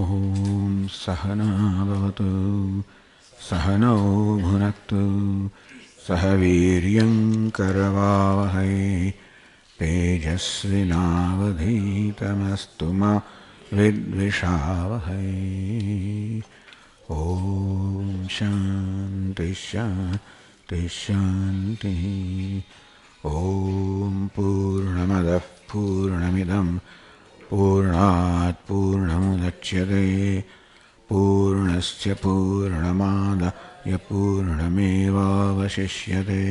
ॐ सहना भवतु सहनौ भुनक्तु सह वीर्यं करवावहै तेजस्विनावधीतमस्तु मा विद्विषावहै। ॐ शान्ति शान्ति शान्तिः। ॐ पूर्णमदः पूर्णमिदं पूर्णात् पूर्णमुदच्यते पूर्णस्य पूर्णमादाय पूर्णमेवावशिष्यते।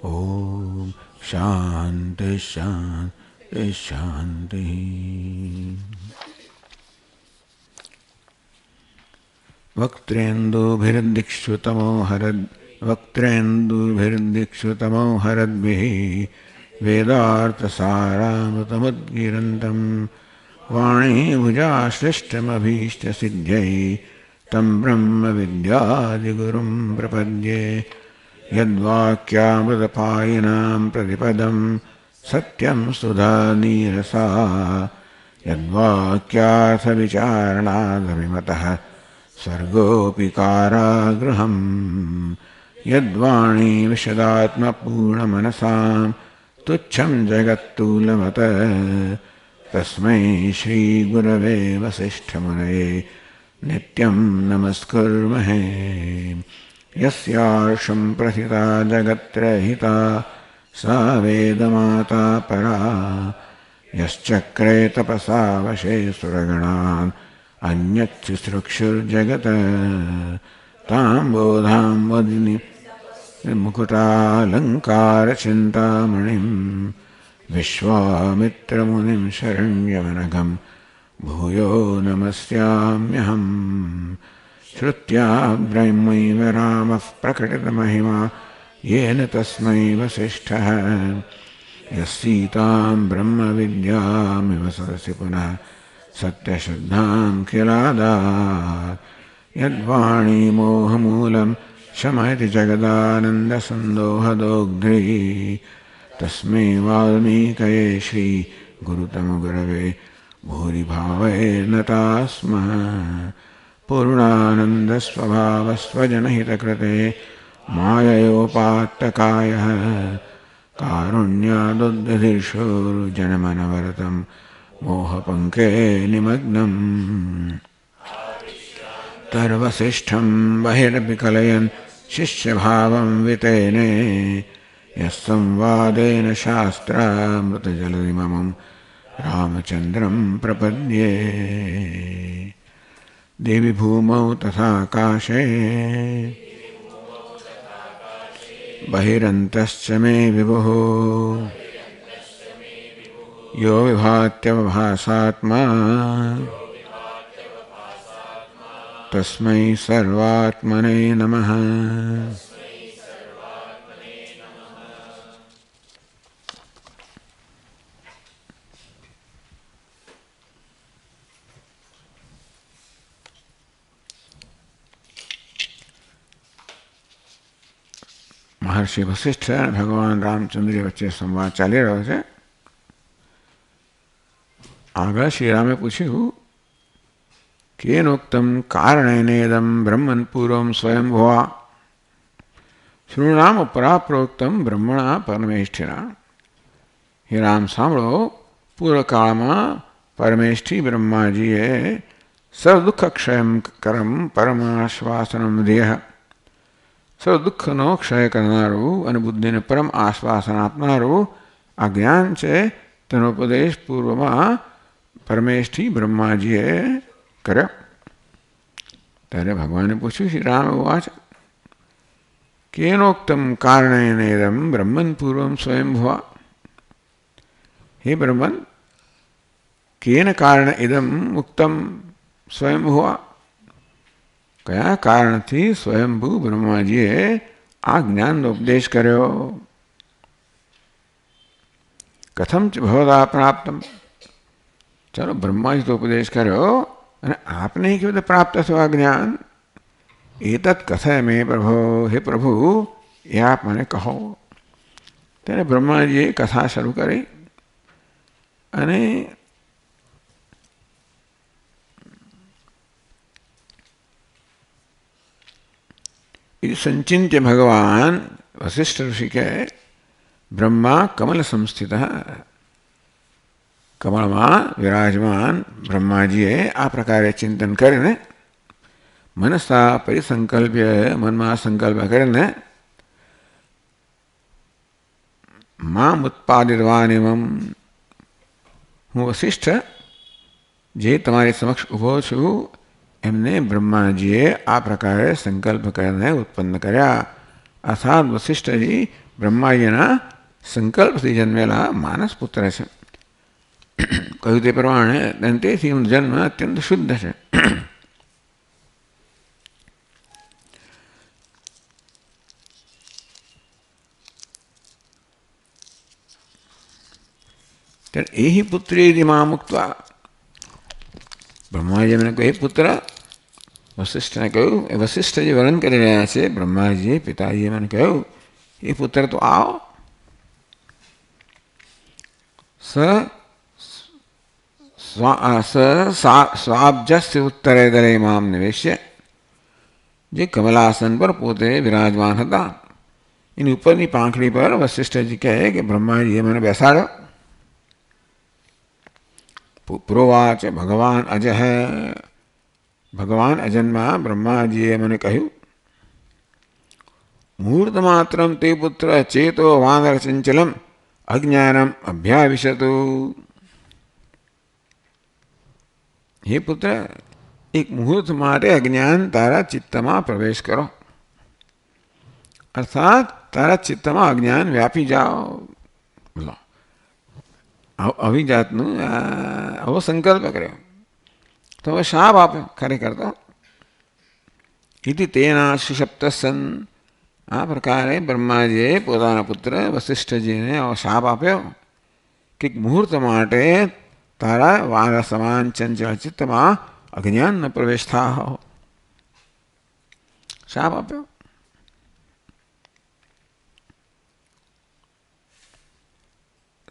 ॐ शान्ति शान्ति शान्तिः। वक्त्रेन्दुभिर्दिक्षुतमो हरद्भिः वेदार्थसारामृतमुद्गिरन्तं वाणीभुजाश्लिष्टमभीष्टसिद्ध्यै तं ब्रह्मविद्यादिगुरुं प्रपद्ये। यद्वाक्यामृतपायिनां प्रतिपदं सत्यं सुधानीरसा यद्वाक्यार्थविचारणादभिमतः सर्गोऽपि कारागृहम्। यद्वाणी विशदात्मपूर्णमनसां तुच्छं जगत्तूलमत तस्मै श्रीगुरवे वसिष्ठमुनये नित्यं नमस्कुर्महे। यस्यार्षं प्रथिता जगत्त्रयिता सा वेदमाता परा यश्चक्रे तपसा वशे सुरगणान् अन्यच्छुश्रुक्षुर्जगत् तां बोधां वदिनि मुकुटालङ्कारचिन्तामणिं विश्वामित्रमुनिं शरण्यमनघं भूयो नमस्याम्यहम्। श्रुत्या ब्रह्मैव रामः प्रकटितमहिमा येन तस्मै वसिष्ठः यस्सीतां ब्रह्मविद्यामिव सरसि पुनः सत्यश्रद्धां किलादात्। यद्वाणी मोहमूलं शमयति जगदानन्दसन्दोहदोग्ध्री तस्मै वाल्मीकये श्रीगुरुतमगुरवे भूरिभावैर्नताः स्मः। पूर्णानन्दस्वभावस्वजनहितकृते माययोपात्तकायः कारुण्यादुद्धीर्षोर्जनमनवरतं मोहपङ्के निमग्नम्। तर्वसिष्ठं बहिरपि कलयन् शिष्यभावं वितेने यस्संवादेन शास्त्रामृतजलधिमं रामचन्द्रं प्रपद्ये। देवि भूमौ तथाकाशे बहिरन्तश्च मे विभुः यो विभात्यवभासात्मा तस्मै सर्वात्मने नमः। महर्षि वशिष्ठ भगवान रामचंद्र वच्चे संवाद चाली रह्यो छे। आगे श्रीरामे पूछ्યું केनोक्तं कारणेनेदं ब्रह्मन् पूर्वं स्वयंभुवा श्रुणाम पराप्रोक्तं ब्रह्मणा परमेष्ठिना। हे राम सांभळो, पूर्वकाळમાં परमेष्ठी ब्रह्माजीए સર્વદુઃખક્ષયમ કરમ પરમાશ્વાસનમ ધ્યેય સર્વ દુઃખનો ક્ષય કરનારું અને બુદ્ધિને પરમ આશ્વાસન આપનારું આ જ્ઞાન છે તેનો ઉપદેશ પૂર્વમાં પરમેષ્ઠી બ્રહ્માજીએ કર્યો. ત્યારે ભગવાને પૂછ્યું, શ્રી રામ ઉવાચ કેનોક્તમ કારણેનેદમ બ્રહ્મન પૂર્વમ સ્વયંભુવા. હે બ્રહ્મન, કેન કારણ ઇદમ ઉક્તમ સ્વયંભુવા. કયા કારણથી સ્વયંભૂ બ્રહ્માજીએ આ જ્ઞાનનો ઉપદેશ કર્યો. કથમ ચ ભવતા પ્રાપ્તમ. ચાલો, બ્રહ્માજી તો ઉપદેશ કર્યો અને આપને કેવી રીતે પ્રાપ્ત થયું આ જ્ઞાન? એતત કથય મે પ્રભો. હે પ્રભુ, એ આપ મને કહો. ત્યારે બ્રહ્માજીએ કથા શરૂ કરી અને इति संचिन्त्य भगवान वशिष्ठ ऋषि के ब्रह्मा कमल संस्थितः कमळમાં વિરાજમાન બ્રહ્માજીએ આ પ્રકારે ચિંતન કરીને મનસા પરિસંકલ્પ્ય મનમાં સંકલ્પ કરીને મામ ઉત્પાદિતવાનિમમ હું વશિષ્ઠ જે તમારી સમક્ષ ઊભો છું એમને બ્રહ્માજીએ આ પ્રકારે સંકલ્પ કરીને ઉત્પન્ન કર્યા. અર્થાત વશિષ્ઠજી બ્રહ્માજીના સંકલ્પથી જન્મેલા માનસ પુત્ર છે. કહ્યું તે પ્રમાણે તેથી જન્મ અત્યંત શુદ્ધ છે. એ પુત્રી માં મુક્તા બ્રહ્માજી મને કહ્યું પુત્ર વશિષ્ઠને કહ્યું એ વશિષ્ઠજી વર્ણન કરી રહ્યા છે. બ્રહ્માજીએ પિતાજીએ મને કહ્યું એ પુત્ર તો આવો સ્વાબ્જસ્ય ઉત્તરે દરે મામ નિવેશ્ય જે કમલાસન પર પોતે વિરાજમાન હતા એની ઉપરની પાંખડી પર વશિષ્ઠજી કહે કે બ્રહ્માજીએ મને બેસાડ્યો. પ્રોવાચ ભગવાન અજય ભગવાન અજન્મા બ્રહ્માજીએ મને કહ્યું મુહૂર્ત માત્રમ તે પુત્ર ચેતો વાનર ચંચલમ અજ્ઞાનમ અભ્યાવિશતુ. હે પુત્ર એક મુહૂર્ત માટે અજ્ઞાન તારા ચિત્તમાં પ્રવેશ કરો અર્થાત તારા ચિત્તમાં અજ્ઞાન વ્યાપી જાઓ. બોલો આવી જાતનું આવો સંકલ્પ કર્યો તો હવે શાપ આપ્યો ખરેખર તો ઇતિ તેના સુષપ્ત સન આ પ્રકારે બ્રહ્માજીએ પોતાના પુત્ર વશિષ્ઠજીને આવો શાપ આપ્યો કે મુહૂર્ત માટે તારા વાનર સમાન ચંચળ ચિત્તમાં અજ્ઞાન ન પ્રવેશ થાઓ. શાપ આપ્યો.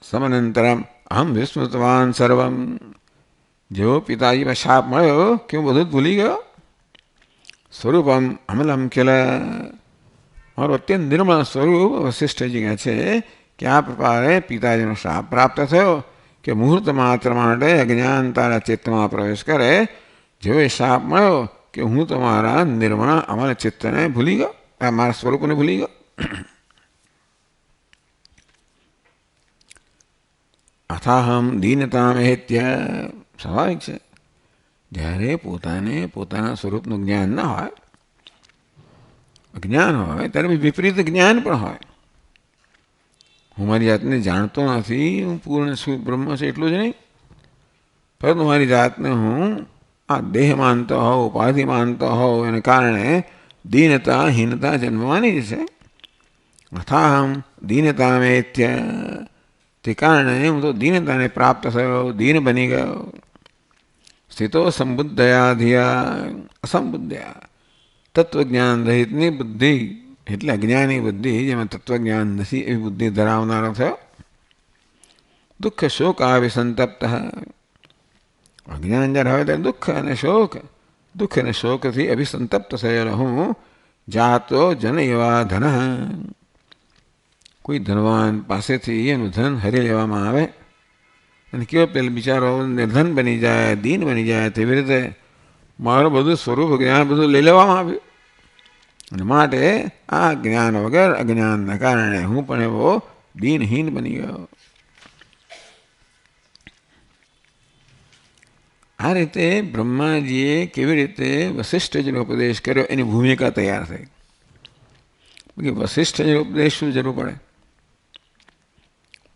સમનંતરમ અહમ વિસ્મૃતવાન સર્વમ જેવો પિતાજીમાં શાપ મળ્યો કે હું બધું જ ભૂલી ગયો. સ્વરૂપમ અમલમ કિલ મારું અત્યંત નિર્મળ સ્વરૂપ વશિષ્ઠજી કહે છે કે આ પ્રકારે પિતાજીનો શાપ પ્રાપ્ત થયો કે મુહૂર્ત માત્ર માટે અજ્ઞાન તારા ચિત્તમાં પ્રવેશ કરે. જેવો એ શાપ મળ્યો કે હું તમારા નિર્મળ અમલ ચિત્તને ભૂલી ગયો મારા સ્વરૂપને ભૂલી ગયો. અથાહમ દીનતામ હેત્ય સ્વાભાવિક છે જ્યારે પોતાને પોતાના સ્વરૂપનું જ્ઞાન ના હોય અજ્ઞાન હોય ત્યારે વિપરીત જ્ઞાન પણ હોય. હું મારી જાતને જાણતો નથી હું પૂર્ણ છું બ્રહ્મ છે એટલું જ નહીં પરંતુ મારી જાતને હું આ દેહ માનતો હોઉં ઉપાધિ માનતો હોઉં એને કારણે દીનતા હીનતા જન્મવાની જ છે. અથાહમ દીનતા મેત્ય તે કારણે હું તો દીનતાને પ્રાપ્ત થયો દીન બની ગયો. સ્થિતો સંબુદ્ધયા ધિયા અસંબુદ્ધયા તત્વજ્ઞાન રહિતની બુદ્ધિ એટલે અજ્ઞાની બુદ્ધિ જેમાં તત્વજ્ઞાન નથી એવી બુદ્ધિ ધરાવનારો થયો. દુઃખ શોક આવે સંતપ્ત અજ્ઞાન જ્યારે હોય ત્યારે દુઃખ અને શોકથી અભિસંતપ્ત થયેલો હું જાતો જન એવા ધન કોઈ ધનવાન પાસેથી એનું ધન હરી લેવામાં આવે અને કેવો પેલો બિચારો નિર્ધન બની જાય દીન બની જાય તેવી રીતે મારું બધું સ્વરૂપ જ્ઞાન બધું લઈ લેવામાં આવ્યું અને માટે આ જ્ઞાન વગર અજ્ઞાનના કારણે હું પણ એવો દીનહીન બની ગયો. આ રીતે બ્રહ્માજીએ કેવી રીતે વશિષ્ઠજીનો ઉપદેશ કર્યો એની ભૂમિકા તૈયાર થઈ. વશિષ્ઠજીનો ઉપદેશ શું જરૂર પડે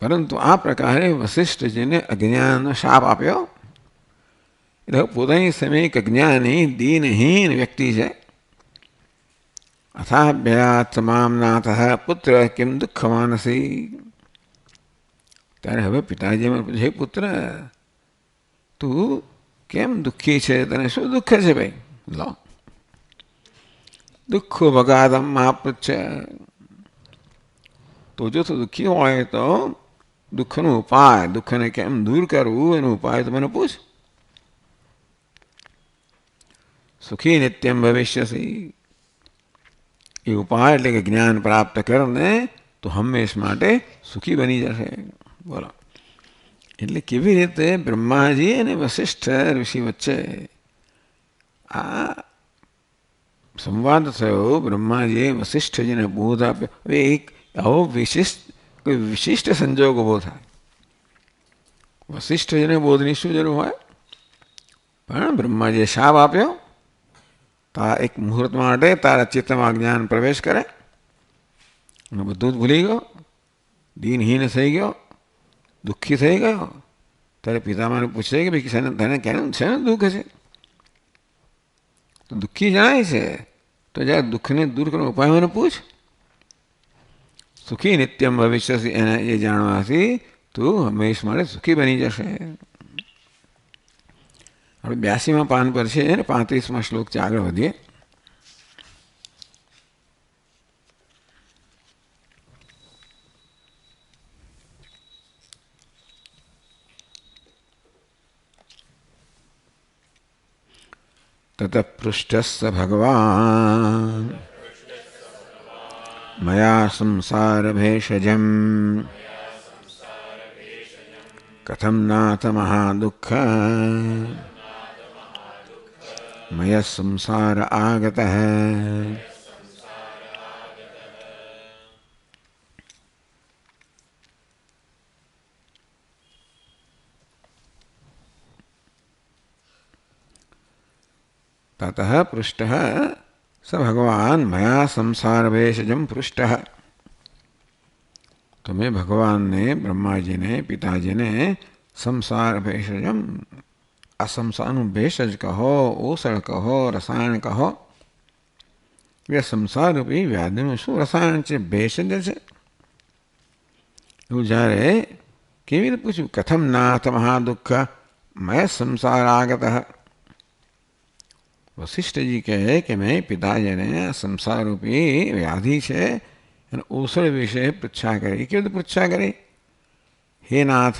પરંતુ આ પ્રકારે વશિષ્ઠજીને અજ્ઞાનનો શાપ આપ્યો એટલે પોતાની સામે એક અજ્ઞાની દીનહીન વ્યક્તિ છે. અથાભ્યાત સમામનાથ પુત્ર કેમ દુઃખ માનસી ત્યારે હવે પિતાજીએ પૂછ્યું હે પુત્ર તું કેમ દુઃખી છે તને શું દુઃખ છે ભાઈ. લો દુઃખો ભગાદમ મહાપૃચ્છ તો જો તું દુઃખી હોય તો દુઃખનો ઉપાય દુઃખને કેમ દૂર કરવું એનો ઉપાય તો મને પૂછ. સુખી નિત્યમ ભવિષ્યસી એ ઉપાય એટલે કે જ્ઞાન પ્રાપ્ત કરને તો હંમેશ માટે સુખી બની જશે. બોલો, એટલે કેવી રીતે બ્રહ્માજી અને વશિષ્ઠ ઋષિ વચ્ચે આ સંવાદ થયો. બ્રહ્માજીએ વશિષ્ઠજીને બોધ આપ્યો. હવે એક આવો કોઈ વિશિષ્ટ સંજોગ ઊભો થાય. વશિષ્ઠજીને બોધની શું જરૂર હોય? પણ બ્રહ્માજીએ શાપ આપ્યો. એક મુહૂર્ત માટે તારા ચિત્તમાં જ્ઞાન પ્રવેશ કરે અને બધું જ ભૂલી ગયો, દીનહીન થઈ ગયો, દુઃખી થઈ ગયો. ત્યારે પિતામાને પૂછે કે ભાઈ તને કેનું છે ને દુઃખ છે? તો દુઃખી જણાય છે. તો જ્યારે દુઃખને દૂર કરવાનો ઉપાય મને પૂછ. સુખી નિત્યમ ભવિષ્ય એને એ જાણવાથી તું હંમેશ માટે સુખી બની જશે. આપણે 82માં પાન પર છે ને 35માં શ્લોક છે. આગળ વધીએ. તતઃ પૃષ્ઠસ્સ ભગવાન મયા સંસાર ભેષજમ કથમ નાથ મહાદુઃખ મય સંસાર આગતઃ. ततः पृष्ठः स भगवान मया संसार भेषजम पृष्ठः. तो मैं भगवान ने, ब्रह्मा जी ने, पिताजी ने संसार भेषजम, असंसार भेषज कहो, ओसळ कहो, रसायण कहो, वे संसार रूपी व्याधिનું શું રસાયણ છે? ભેષજ છે. એવું જ્યારે કેવી રીતે પૂછ્યું? કથમ નાથ મહાદુઃખ મય સંસાર આગતઃ. वशिष्ठ जी कहे कि मैं पिताजी ने संसार रूपी व्याधि है ओसड़ विषय पृच्छा करी. क्यों पृच्छा करी? हे नाथ,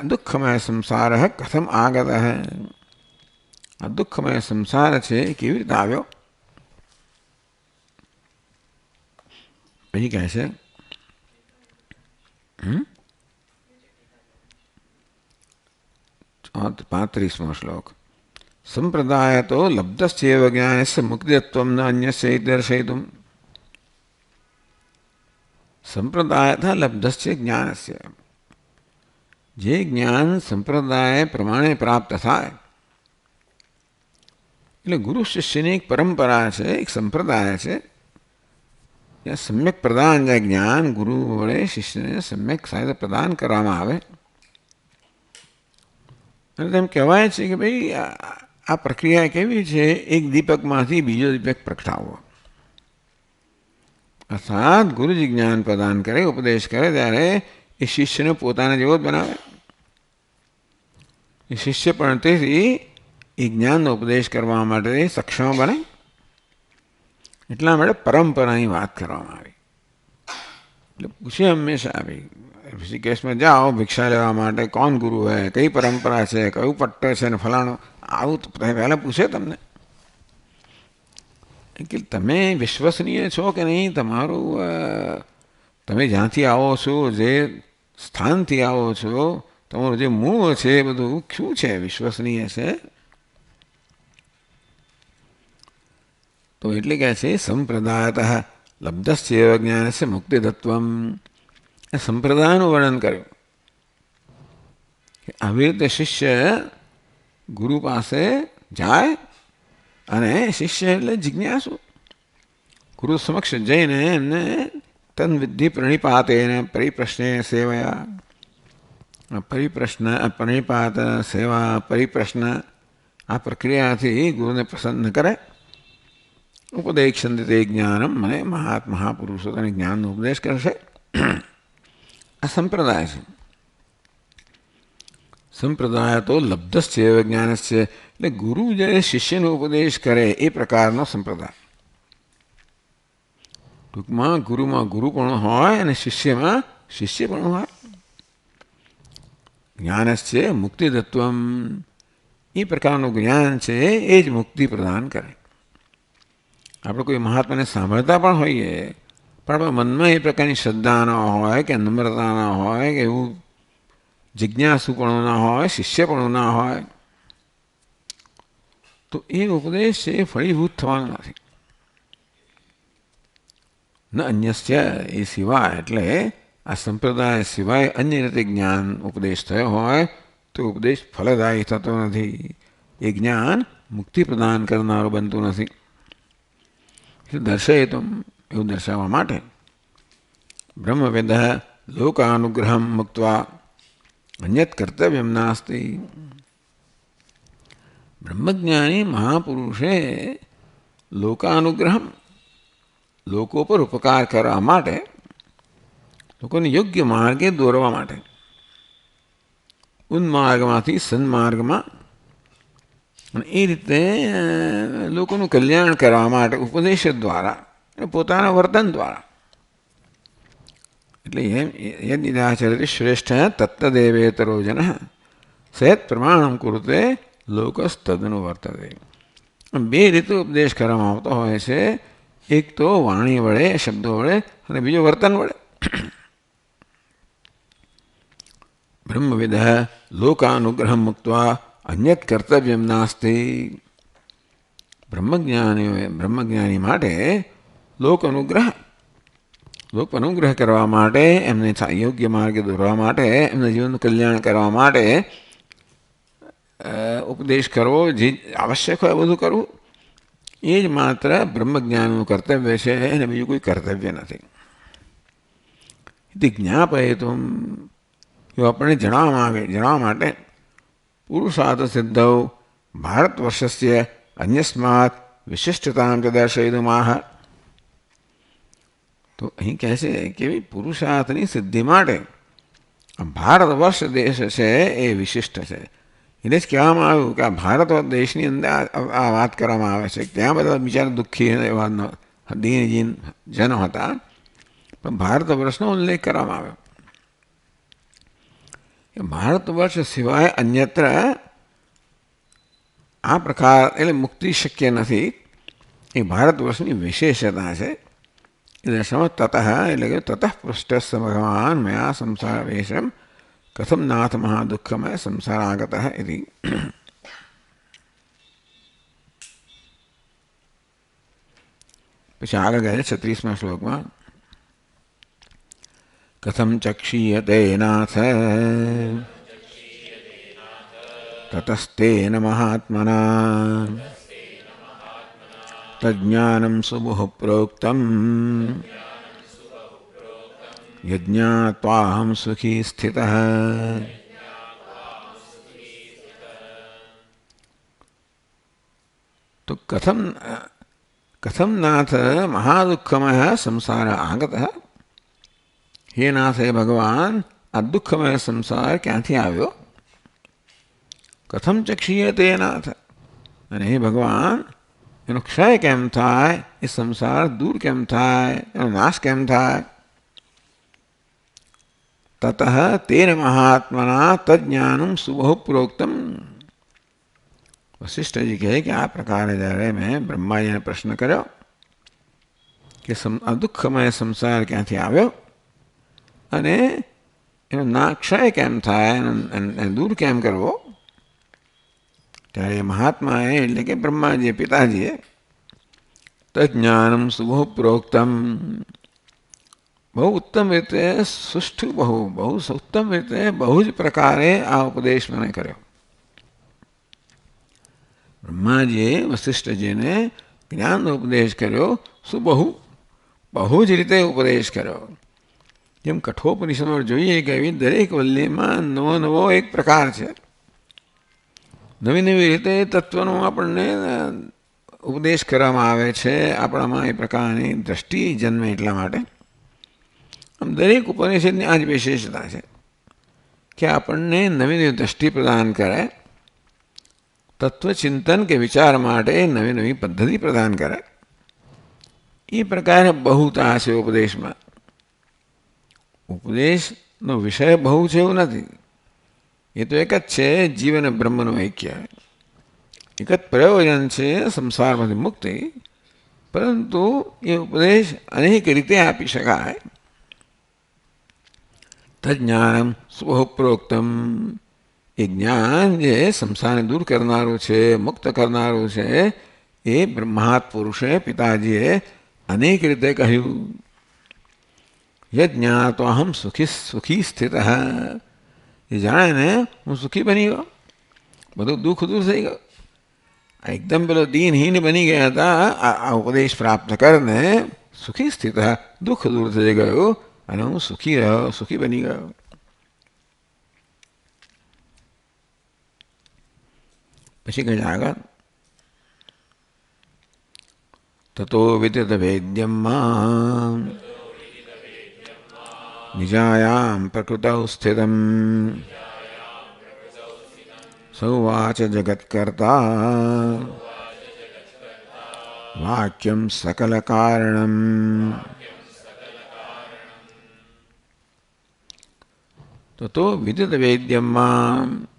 दुखमय संसार कथम आगत है? आ दुखमय संसार है केवी रीते आव्यो? પછી કહે છે 35મો શ્લોક. संप्रदाय तो लब्धस्येव ज्ञानस्य मुक्तित्वं न अन्यस्य दर्शयितुम्. संप्रदायतः लब्धस्य ज्ञानस्य, જે જ્ઞાન સંપ્રદાય પ્રમાણે પ્રાપ્ત થાય એટલે ગુરુ શિષ્યની એક પરંપરા છે, એક સંપ્રદાય છે. ત્યાં સમ્યક પ્રદાન, જે જ્ઞાન ગુરુ વડે શિષ્યને સમ્યક સાહિત્ય પ્રદાન કરવામાં આવે અને તેમ કહેવાય છે કે ભાઈ આ પ્રક્રિયા કેવી છે? એક દીપકમાંથી બીજો દીપક પ્રગટાવવો. અર્થાત ગુરુજી જ્ઞાન પ્રદાન કરે, ઉપદેશ કરે ત્યારે એ શિષ્યને પોતાના જેવો જ બનાવે. એ શિષ્ય પણ તેથી એ જ્ઞાનનો ઉપદેશ કરવા માટે સક્ષમ બને. એટલા માટે પરંપરાની વાત કરવામાં આવી. એટલે પૂછે હંમેશા આવી ઋષિકેશમાં જાઓ ભિક્ષા લેવા માટે, કોણ ગુરુ હે, કઈ પરંપરા છે, કયું પટ્ટ છે ને ફલાણું, આવું તો પહેલાં પૂછે તમને કે તમે વિશ્વસનીય છો કે નહીં? તમારું તમે જ્યાંથી આવો છો, જે સ્થાનથી આવો છો, તમારું જે મૂળ છે એ બધું શું છે? વિશ્વસનીય છે? તો એટલે કહે છે સંપ્રદાયતઃ લબ્ધસ્યૈવ જ્ઞાનસ્ય મુક્તિતત્વમ. સંપ્રદાયનું વર્ણન કર્યું કે આવી રીતે શિષ્ય ગુરુ પાસે જાય અને શિષ્ય એટલે જિજ્ઞાસુ ગુરુ સમક્ષ જઈને એમને તન્વિધિ પ્રણિપાતેન પરિપ્રશ્ને સેવયા. પરિપ્રશ્ન, પ્રણિપાત, સેવા, પરિપ્રશ્ન, આ પ્રક્રિયાથી ગુરુને પ્રસન્ન કરે. ઉપદેશંતિ તે જ્ઞાનમ, મને મહાપુરુષો તેને જ્ઞાનનો ઉપદેશ કરશે. આ સંપ્રદાય છે. સંપ્રદાય તો લબ્ધસ્યૈવ જ્ઞાનસ્ય, એટલે ગુરુ જ્યારે શિષ્યનો ઉપદેશ કરે એ પ્રકારનો સંપ્રદાય. ટૂંકમાં ગુરુમાં ગુરુપણું હોય અને શિષ્યમાં શિષ્યપણું હોય. જ્ઞાનસ્ય મુક્તિતત્વમ, એ પ્રકારનું જ્ઞાન છે એ જ મુક્તિ પ્રદાન કરે. આપણે કોઈ મહાત્માને સાંભળતા પણ હોઈએ પણ આપણા મનમાં એ પ્રકારની શ્રદ્ધા ન હોય કે નમ્રતા ન હોય કે એવું જિજ્ઞાસુપણું ના હોય, શિષ્યપણું ના હોય, તો એ ઉપદેશ એ ફળીભૂત થવાનો નથી. ન અન્યસ્ય એ સિવાય, એટલે આ સંપ્રદાય સિવાય અન્ય રીતે જ્ઞાન ઉપદેશ થયો હોય તો ઉપદેશ ફલદાયી થતો નથી. એ જ્ઞાન મુક્તિ પ્રદાન કરનારું બનતું નથી. દર્શયતું, એવું દર્શાવવા માટે બ્રહ્મવેદ લોકાનુગ્રહમ મુક્ત્વા અન્યત કર્તવ્યમ નાસ્તિ. બ્રહ્મજ્ઞાની મહાપુરુષે લોકાનુગ્રહમ, લોકો પર ઉપકાર કરવા માટે, લોકોને યોગ્ય માર્ગે દોરવા માટે, ઉન્માર્ગમાંથી સન્માર્ગમાં, અને એ રીતે લોકોનું કલ્યાણ કરવા માટે ઉપદેશ દ્વારા, પોતાના વર્તન દ્વારા. એટલે યદિદાચરતિ શ્રેષ્ઠ તત્તદેવેતરો જન સયત પ્રમાણમ કુરુતે લોકસ્તદનું વર્તતે. બે રીતે ઉપદેશ કરવામાં આવતો હોય છે. એક તો વાણી વડે, શબ્દો વડે, અને બીજો વર્તન વડે. બ્રહ્મવિદ લોકાનુગ્રહમ મુક્ત્વા અન્યત કર્તવ્યમ નાસ્તિ. બ્રહ્મજ્ઞાની માટે લોક અનુગ્રહ કરવા માટે, એમને યોગ્ય માર્ગે દોરવા માટે, એમના જીવનનું કલ્યાણ કરવા માટે ઉપદેશ કરવો, જે આવશ્યક હોય બધું કરવું, એ જ માત્ર બ્રહ્મજ્ઞાનનું કર્તવ્ય છે, અને બીજું કોઈ કર્તવ્ય નથી. તે જ્ઞાપયતું, એવું આપણને જણાવવા માટે પુરુષાર્થ સિદ્ધૌ ભારત વર્ષસ્ય અન્યસ્માત વિશિષ્ટતામ ચ દર્શયિતુમાહ. તો અહીં કહે છે કે પુરુષાર્થની સિદ્ધિ માટે ભારત વર્ષ દેશ છે એ વિશિષ્ટ છે. એટલે જ કહેવામાં આવ્યું કે આ ભારત દેશની અંદર આ વાત કરવામાં આવે છે. ત્યાં બધા બિચારા દુઃખી એવા દીનજીન જનો હતા, પણ ભારત વર્ષનો ઉલ્લેખ કરવામાં આવ્યો. ભારત વર્ષ સિવાય અન્યત્ર આ પ્રકાર એટલે મુક્તિ શક્ય નથી. એ ભારત વર્ષની વિશેષતા છે. એ દર્શાવ તતઃ, એટલે કે તતઃ પૃષ્ઠ ભગવાન મયા સંસાર વેશમ કથમ નાથ મહાદુઃખમય સંસારાગત ઇતિ. પછી આગળ ગયા 36મા શ્લોકમાં કથમ ચક્ષીયતે નાથ તતસ્તેન મહાત્મના તજ્ઞાનમ સુબુઃ પ્રોક્તમ યજ્ઞાત્વાહમ સુખી સ્થિતઃ. તો કથમ નાથ મહાદુઃખમય સંસાર આગત. હે નાથ, હે ભગવાન, આ દુઃખમય સંસાર ક્યાંથી આવ્યો? કથમ ચક્ષીયતે નાથ, અને હે ભગવાન, એનો ક્ષય કેમ થાય? એ સંસાર દૂર કેમ થાય? એનો નાશ કેમ થાય? તતઃ તેન મહાત્મના તજ્ઞાનમ સુબહુ પ્રોક્તમ. વશિષ્ઠજી કહે કે આ પ્રકારે જ્યારે મેં બ્રહ્માજીને પ્રશ્ન કર્યો કે આ દુઃખમય સંસાર ક્યાંથી આવ્યો અને એનો ક્ષય કેમ થાય, એને દૂર કેમ કરવો, ત્યારે મહાત્માએ, એટલે કે બ્રહ્માજીએ, પિતાજીએ તજ્ઞાનમ સુબહુ પ્રોક્તમ, બહુ ઉત્તમ રીતે, સુષ્ઠુ બહુ ઉત્તમ રીતે, બહુ જ પ્રકારે આ ઉપદેશ મને કર્યો. બ્રહ્માજીએ વશિષ્ઠજીને જ્ઞાનનો ઉપદેશ કર્યો. બહુ જ રીતે ઉપદેશ કર્યો. જેમ કઠોપનિષદમાં જોઈએ કે એવી દરેક વલ્લીમાં નવો એક પ્રકાર છે. નવી રીતે તત્વનો આપણને ઉપદેશ કરવામાં આવે છે. આપણામાં એ પ્રકારની દ્રષ્ટિ જન્મે એટલા માટે. આમ દરેક ઉપનિષદની આ જ વિશેષતા છે કે આપણને નવી દ્રષ્ટિ પ્રદાન કરે, તત્વચિંતન કે વિચાર માટે નવી પદ્ધતિ પ્રદાન કરે. એ પ્રકારે બહુતા છે ઉપદેશમાં. ઉપદેશનો વિષય બહુ છે એવું નથી. એ તો એક જ છે, જીવ અને બ્રહ્મનું ઐક્ય. એક જ પ્રયોજન છે, સંસારમાંથી મુક્તિ. પરંતુ એ ઉપદેશ અનેક રીતે આપી શકાય. તજ્ઞાનમ સ્વપ્રોક્તમ, એ જ્ઞાન જે સંસારને દૂર કરનારું છે, મુક્ત કરનારું છે, એ બ્રહ્માત પુરુષે પિતાજીએ અનેક રીતે કહ્યું. યજ્ઞાતો અહમ સુખી સ્થિત, એ જાણે ને હું સુખી બની ગયો, બધું દુઃખ દૂર થઈ ગયું. એકદમ પેલો દીનહીન બની ગયા હતા, આ ઉપદેશ પ્રાપ્ત કરીને સુખી સ્થિત, દુઃખ દૂર થઈ ગયું અને હું સુખી રહ્યો, સુખી બની ગયો. પછી કઈ આગળ તતો વિદિત વેદ્યમ નિજાયામ પ્રકૃતૌ સ્થિતમ સૌવાચ જગત્કર્તા વાક્યમ સકલ કારણમ. તો વિદિત વેદ્યમાં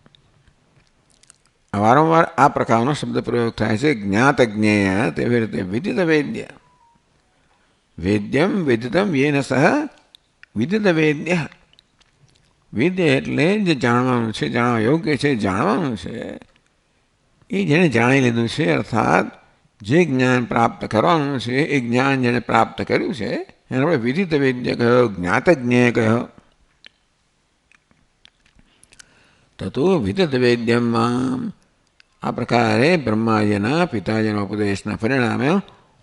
વારંવાર આ પ્રકારનો શબ્દ પ્રયોગ થાય છે. જ્ઞાત જ્ઞેય તેવી રીતે વિદિત વેદ્ય, વેદ્યમ વેદિતમ યેન સહ વિદિત વેદ્ય. વિદ્ય એટલે જે જાણવાનું છે, જાણવા યોગ્ય છે, જાણવાનું છે, એ જેણે જાણી લીધું છે, અર્થાત જે જ્ઞાન પ્રાપ્ત કરવાનું છે એ જ્ઞાન જેણે પ્રાપ્ત કર્યું છે એને આપણે વિદિત વેદ્ય કહ્યો, જ્ઞાત જ્ઞેય કહ્યો. તતો વિદિત વેદ્યમાં, આ પ્રકારે બ્રહ્માજીના પિતાજીના ઉપદેશના પરિણામે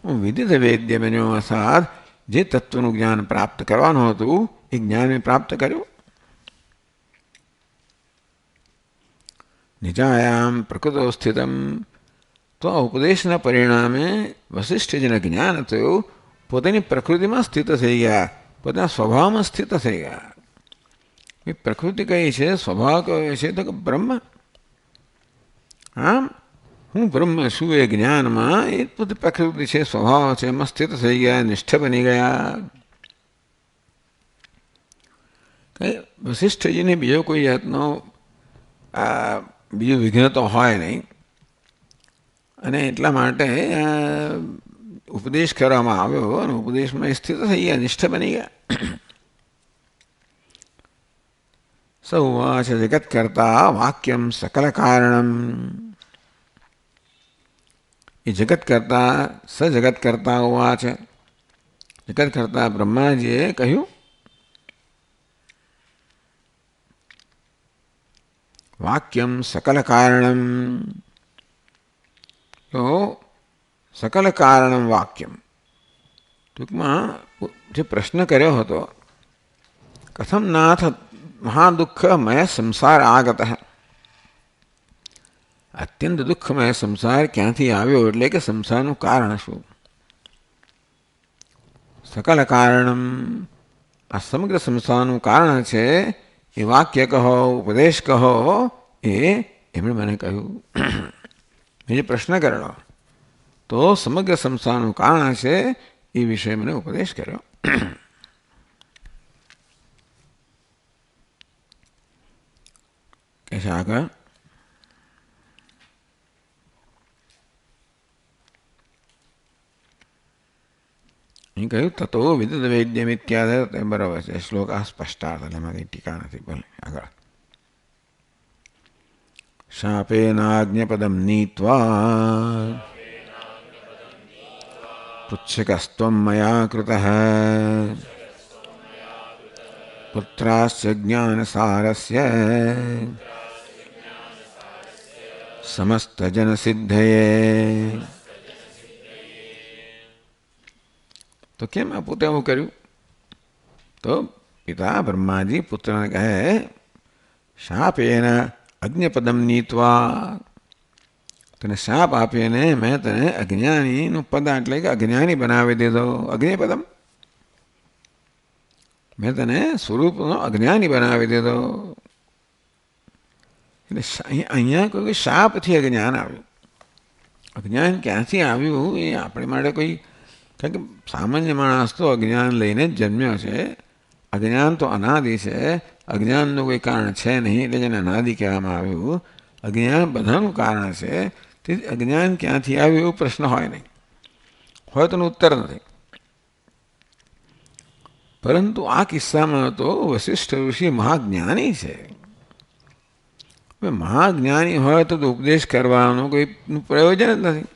હું વિદિત વેદ્ય બન્યો, અર્થાત જે તત્વનું જ્ઞાન પ્રાપ્ત કરવાનું હતું એ જ્ઞાન મેં પ્રાપ્ત કર્યું. નિજાયામ પ્રકૃતો સ્થિતમ, તો આ ઉપદેશના પરિણામે વશિષ્ઠ જેને જ્ઞાન થયું પોતાની પ્રકૃતિમાં સ્થિત થઈ ગયા, પોતાના સ્વભાવમાં સ્થિત થઈ ગયા. એ પ્રકૃતિ કઈ છે, સ્વભાવ કયો છે, તો કે બ્રહ્મ. આમ હું બ્રહ્મ છું એ જ્ઞાનમાં એ પોતે પ્રકૃતિ છે, સ્વભાવ છે, એમાં સ્થિત થઈ ગયા, નિષ્ઠ બની ગયા. કઈ વશિષ્ઠજીને બીજો કોઈ જાતનો બીજું વિઘ્ન તો હોય નહીં, અને એટલા માટે ઉપદેશ કરવામાં આવ્યો અને ઉપદેશમાં સ્થિત થઈ ગયા, નિષ્ઠ બની ગયા. સૌવાચ જગત કરતા વાક્યમ સકલ કારણમ, એ જગત કરતા સજગત કરતા ઉવાચ, જગત કરતા બ્રહ્માજીએ કહ્યું વાક્યમ સકલ કારણમ. તો સકલ કારણમ વાક્યમ, ટૂંકમાં જે પ્રશ્ન કર્યો હતો, કથમ નાથ મહાદુઃખમય સંસાર આગત, અત્યંત દુઃખમય સંસાર ક્યાંથી આવ્યો, એટલે કે સંસારનું કારણ શું. સકલ કારણમ, આ સમગ્ર સંસારનું કારણ છે એ વાક્ય કહો, ઉપદેશ કહો, એ એમણે મને કહ્યું. મેં જે પ્રશ્ન કરેલો તો સમગ્ર સંસારનું કારણ છે એ વિશે મને ઉપદેશ કર્યો. કે છે આગળ અહીં કહ્યું તતો વિદિત વેદ્યમ ઇત્યાદિ. બરાબર છે, શ્લોક આ સ્પષ્ટાર્થ, એટલે એમાં કંઈ ટીકા નથી. ભલે આગળ શાપેનાજ્ઞપદમ નીત્વા પૃચ્છકસ્ત્વમ મયા કૃતઃ પુત્રાશ્ચ જ્ઞાનસારસ્ય સમસ્તજનસિદ્ધયે. તો કેમ આ પોતે આવું કર્યું? તો પિતા બ્રહ્માજી પુત્રને કહે શાપેન અજ્ઞપદમ નીત્વા, તને શાપ આપીને મેં તને અજ્ઞાનીનું પદ એટલે કે અજ્ઞાની બનાવી દીધો. અજ્ઞપદમ, મેં તને સ્વરૂપનો અજ્ઞાની બનાવી દીધો. એટલે અહીંયા કોઈ શાપથી અજ્ઞાન આવ્યું. અજ્ઞાન ક્યાંથી આવ્યું એ આપણે માટે કોઈ, કારણ કે સામાન્ય માણસ તો અજ્ઞાન લઈને જ જન્મ્યો છે. અજ્ઞાન તો અનાદિ છે, અજ્ઞાનનું કોઈ કારણ છે નહીં, એટલે જેને અનાદિ કહેવામાં આવ્યું. અજ્ઞાન બધાનું કારણ છે, તેથી અજ્ઞાન ક્યાંથી આવ્યું એવો પ્રશ્ન હોય નહીં. હોય તો ઉત્તર નથી. પરંતુ આ કિસ્સામાં તો વશિષ્ઠ ઋષિ મહાજ્ઞાની છે. મહાજ્ઞાની હોય તો ઉપદેશ કરવાનો કોઈ પ્રયોજન જ નથી.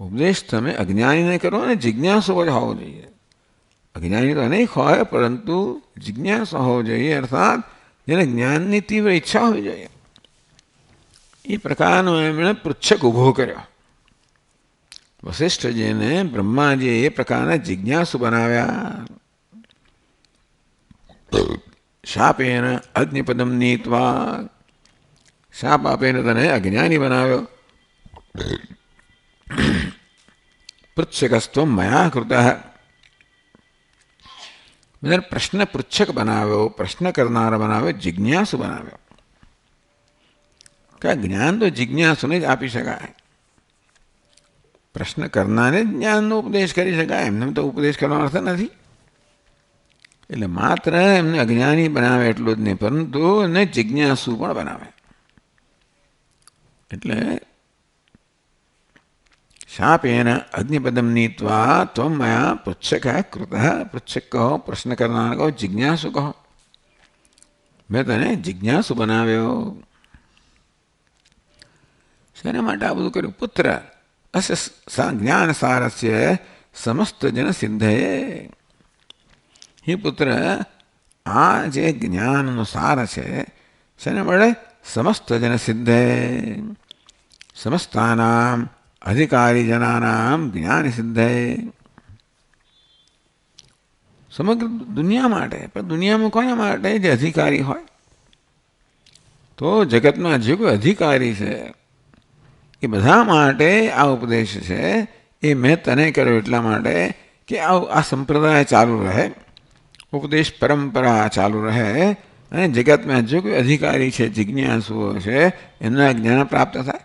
ઉપદેશ તમે અજ્ઞાનીને કરો અને જિજ્ઞાસુ જ હોવો જોઈએ. અજ્ઞાની તો અનેક હોય, પરંતુ જિજ્ઞાસુ હોવો જોઈએ, અર્થાત જેને જ્ઞાનની તીવ્ર ઈચ્છા હોવી જોઈએ. એ પ્રકારનો એમણે પૃચ્છક ઊભો કર્યો. વશિષ્ઠજીને બ્રહ્માજીએ એ પ્રકારના જિજ્ઞાસુ બનાવ્યા. શાપેન અગ્નિપદમ નીત્વા, શાપ આપીને તને અજ્ઞાની બનાવ્યો. પૃચ્છકસ્ત્વ મયા કૃત, મેં પ્રશ્ન પૃચ્છક બનાવ્યો, પ્રશ્ન કરનાર બનાવ્યો, જિજ્ઞાસુ બનાવ્યો. કે જ્ઞાન તો જિજ્ઞાસુને જ આપી શકાય. પ્રશ્ન કરનારને જ્ઞાનનો ઉપદેશ કરી શકાય, એમને તો ઉપદેશ કરવાનો અર્થ નથી. એટલે માત્ર એમને અજ્ઞાની બનાવે એટલું જ નહીં, પરંતુ એને જિજ્ઞાસુ પણ બનાવે. એટલે શાપેન અગ્નિપદમ નીત્વા ત્વમ મયા પૃચ્છક કૃત, પૃચ્છક કહો, પ્રશ્ન કરનાર કહો, જિજ્ઞાસુ કહો, મેં તને જિજ્ઞાસુ બનાવ્યો. શેના માટે આ બધું કર્યું? પુત્ર અસ્ય જ્ઞાન સારસ્ય સમસ્ત જન સિદ્ધયે. હે પુત્ર, આ જે જ્ઞાનનો સાર છે શેને મળે? સમસ્ત જન સિદ્ધે, સમસ્તાનામ અધિકારી જનાનામ જ્ઞાન સિદ્ધે. સમગ્ર દુનિયા માટે. પણ દુનિયામાં કોના માટે? જે અધિકારી હોય. તો જગતમાં જે કોઈ અધિકારી છે એ બધા માટે આ ઉપદેશ છે. એ મેં તને કર્યો એટલા માટે કે આ સંપ્રદાય ચાલુ રહે, ઉપદેશ પરંપરા ચાલુ રહે, અને જગતમાં જો કોઈ અધિકારી છે, જિજ્ઞાસુઓ છે, એમને જ્ઞાન પ્રાપ્ત થાય.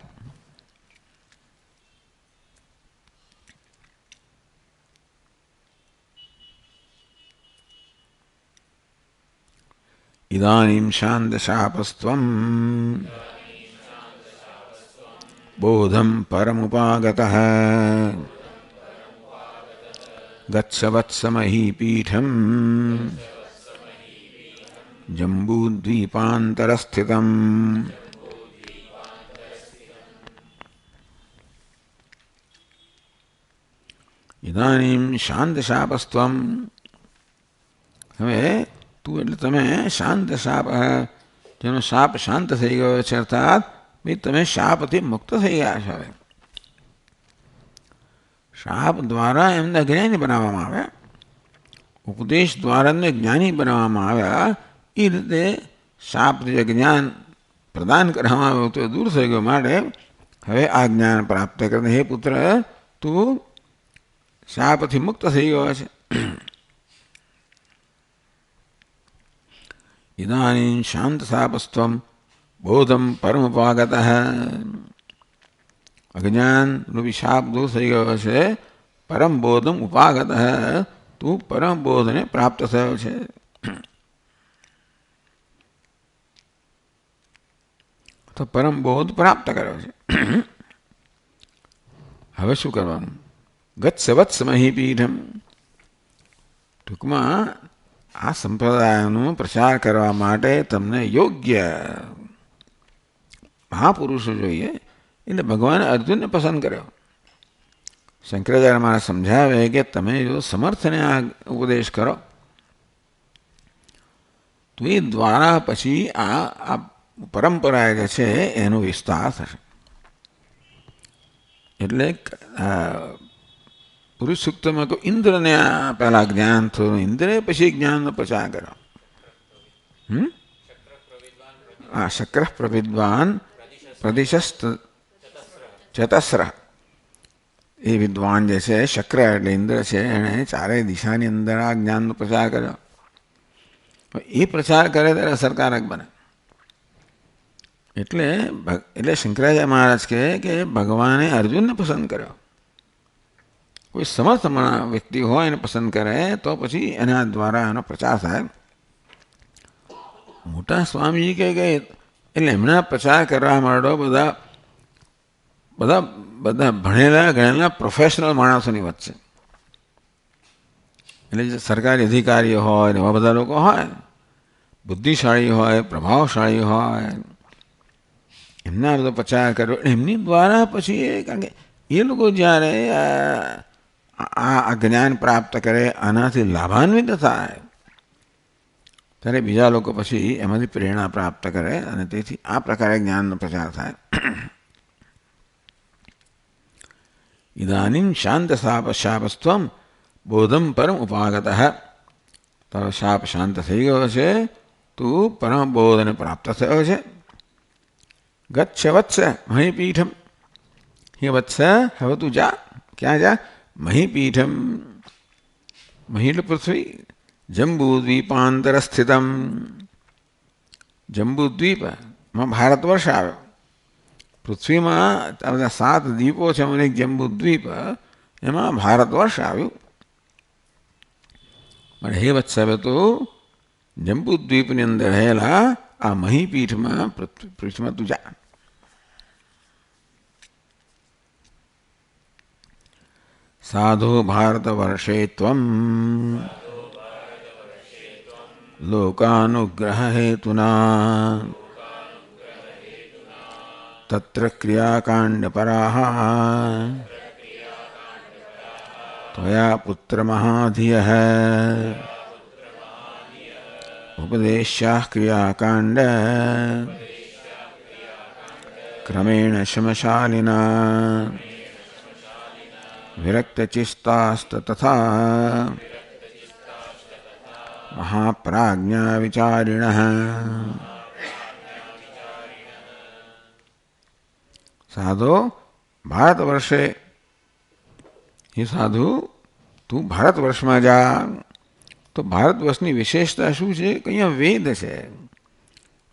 ઇદાનીમ શાંત શાપસ્ત્વમ બોધમ પરમુપાગતઃ ગચ્છ વત્સમહીપીઠમ જંબૂદ્વીપાંતરસ્થિતમ. ઇદાનીમ શાંત શાપસ્ત્વમ, હવે તું એટલે તમે શાંત શાપ, જેનો શાપ શાંત થઈ ગયો છે, અર્થાત ભાઈ તમે શાપથી મુક્ત થઈ ગયા છો. હવે શાપ દ્વારા એમને અજ્ઞાની બનાવવામાં આવ્યા, ઉપદેશ દ્વારા એમને જ્ઞાની બનાવવામાં આવ્યા. એ રીતે શાપથી જ્ઞાન પ્રદાન કરવામાં આવ્યું તો દૂર થઈ ગયો. માટે હવે આ જ્ઞાન પ્રાપ્ત કરીને હે પુત્ર, તું શાપથી મુક્ત થઈ ગયો છે. ઇદાનીમ શાંત શાપસ્ત્વમ બોધમ પરમુપાગતઃ, અજ્ઞાન રૂપી શાપ દૂર થઈ ગયો છે. પરમ બોધમ ઉપાગતઃ, તું પરમ બોધને પ્રાપ્ત થયો છે. તો પરમ બોધ પ્રાપ્ત કર્યો છે. હવે શું કરવાનું? ગચ્છ વત્સમહીપીઠમ, ટૂંકમાં આ સંપ્રદાયનો પ્રચાર કરવા માટે તમને યોગ્ય મહાપુરુષો જોઈએ. એટલે ભગવાને અર્જુનને પસંદ કર્યો. શંકરાચાર્ય મારે સમજાવે કે તમે જો સમર્થને આ ઉપદેશ કરો તો એ દ્વારા પછી આ પરંપરા જે છે એનો વિસ્તાર થશે. એટલે પુરુષ સૂક્તમાં કહ્યું ઇન્દ્રને પહેલાં જ્ઞાન થયું, ઇન્દ્રે પછી જ્ઞાનનો પ્રચાર કર્યો. હા, શક્ર પ્રવિદ્વાન પ્રદિશસ્ત ચતસ્ર, એ વિદ્વાન જે છે શક્ર એટલે ઇન્દ્ર છે, એણે ચારેય દિશાની અંદર આ જ્ઞાનનો પ્રચાર કર્યો. એ પ્રચાર કરે ત્યારે અસરકારક બને. એટલે શંકરાચાર્ય મહારાજ કહે કે ભગવાને અર્જુનને પસંદ કર્યો. કોઈ સમર્થ વ્યક્તિ હોય એને પસંદ કરે તો પછી એના દ્વારા એનો પ્રચાર થાય. મોટા સ્વામીજી કહે કે એટલે એમના પ્રચાર કરવા માંડો બધા બધા બધા ભણેલા ગણેલા પ્રોફેશનલ માણસોની વચ્ચે, એટલે જે સરકારી અધિકારીઓ હોય ને એવા બધા લોકો હોય, બુદ્ધિશાળી હોય, પ્રભાવશાળી હોય, એમના બધો પ્રચાર કર્યો, એમની દ્વારા પછી કારણ કે એ લોકો જ્યારે આ જ્ઞાન પ્રાપ્ત કરે, આનાથી લાભાન્વિત થાય, ત્યારે બીજા લોકો પછી એમાંથી પ્રેરણા પ્રાપ્ત કરે અને તેથી આ પ્રકારે જ્ઞાનનો પ્રચાર થાય. ઇદાનીમ શાંત શાપસ્ત્વમ બોધમ પરમ ઉપાગત. તારો શાપ શાંત થઈ ગયો છે, તું પરમ બોધને પ્રાપ્ત થયો છે. ગચ્છ વત્સ મહીપીઠમ. હે વત્સ, હવે તું જા. ક્યાં જા? મહીપીઠમ. મહી એટલે પૃથ્વી. જંબુદ્વીપાંતર સ્થિતમ. જંબુદ્વીપમાં ભારતવર્ષ આવ્યો. પૃથ્વીમાં બધા 7 દ્વીપો છે, મને એક જંબુદ્વીપ, એમાં ભારતવર્ષ આવ્યું. પણ હે વત્સ, હવે તો જંબુદ્વીપની અંદર રહેલા આ મહીપીઠમાં પૃથ્વીમાં તું જા. સાધુ ભારત વર્ષે ત્વમ લોકાનુગ્રહ હેતુના તત્ર ક્રિયાકાંડ પરાહ ત્વયા પુત્ર મહાધિયઃ ઉપદેશ્યાઃ ક્રિયાકાંડ ક્રમેણ શમશાલિના વિરક્તચિત્તાસ્ત તથા મહાપ્રાજ્ઞા વિચારિણઃ. સાધુ ભારત વર્ષે, એ સાધુ તું ભારત વર્ષમાં જા. તો ભારત વર્ષની વિશેષતા શું છે કે અહીંયા વેદ છે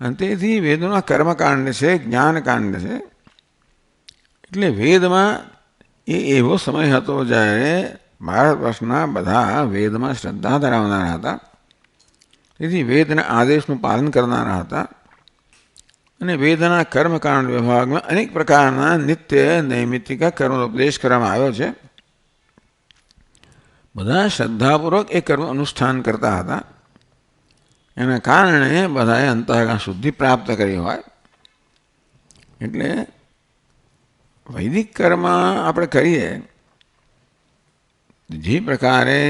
અને તેથી વેદોના કર્મકાંડ છે, જ્ઞાનકાંડ છે. એટલે વેદમાં એવો સમય હતો જ્યારે ભારત વર્ષના બધા વેદમાં શ્રદ્ધા ધરાવનારા હતા, તેથી વેદના આદેશનું પાલન કરનારા હતા. અને વેદના કર્મકાંડ વિભાગમાં અનેક પ્રકારના નિત્ય નૈમિત્તિક કર્મનો ઉપદેશ કરવામાં આવ્યો છે. બધા શ્રદ્ધાપૂર્વક એ કર્મ અનુષ્ઠાન કરતા હતા. એના કારણે બધાએ અંતઃકરણ શુદ્ધિ પ્રાપ્ત કરી હોય. એટલે વૈદિક કર્મ આપણે કરીએ, જે પ્રકારે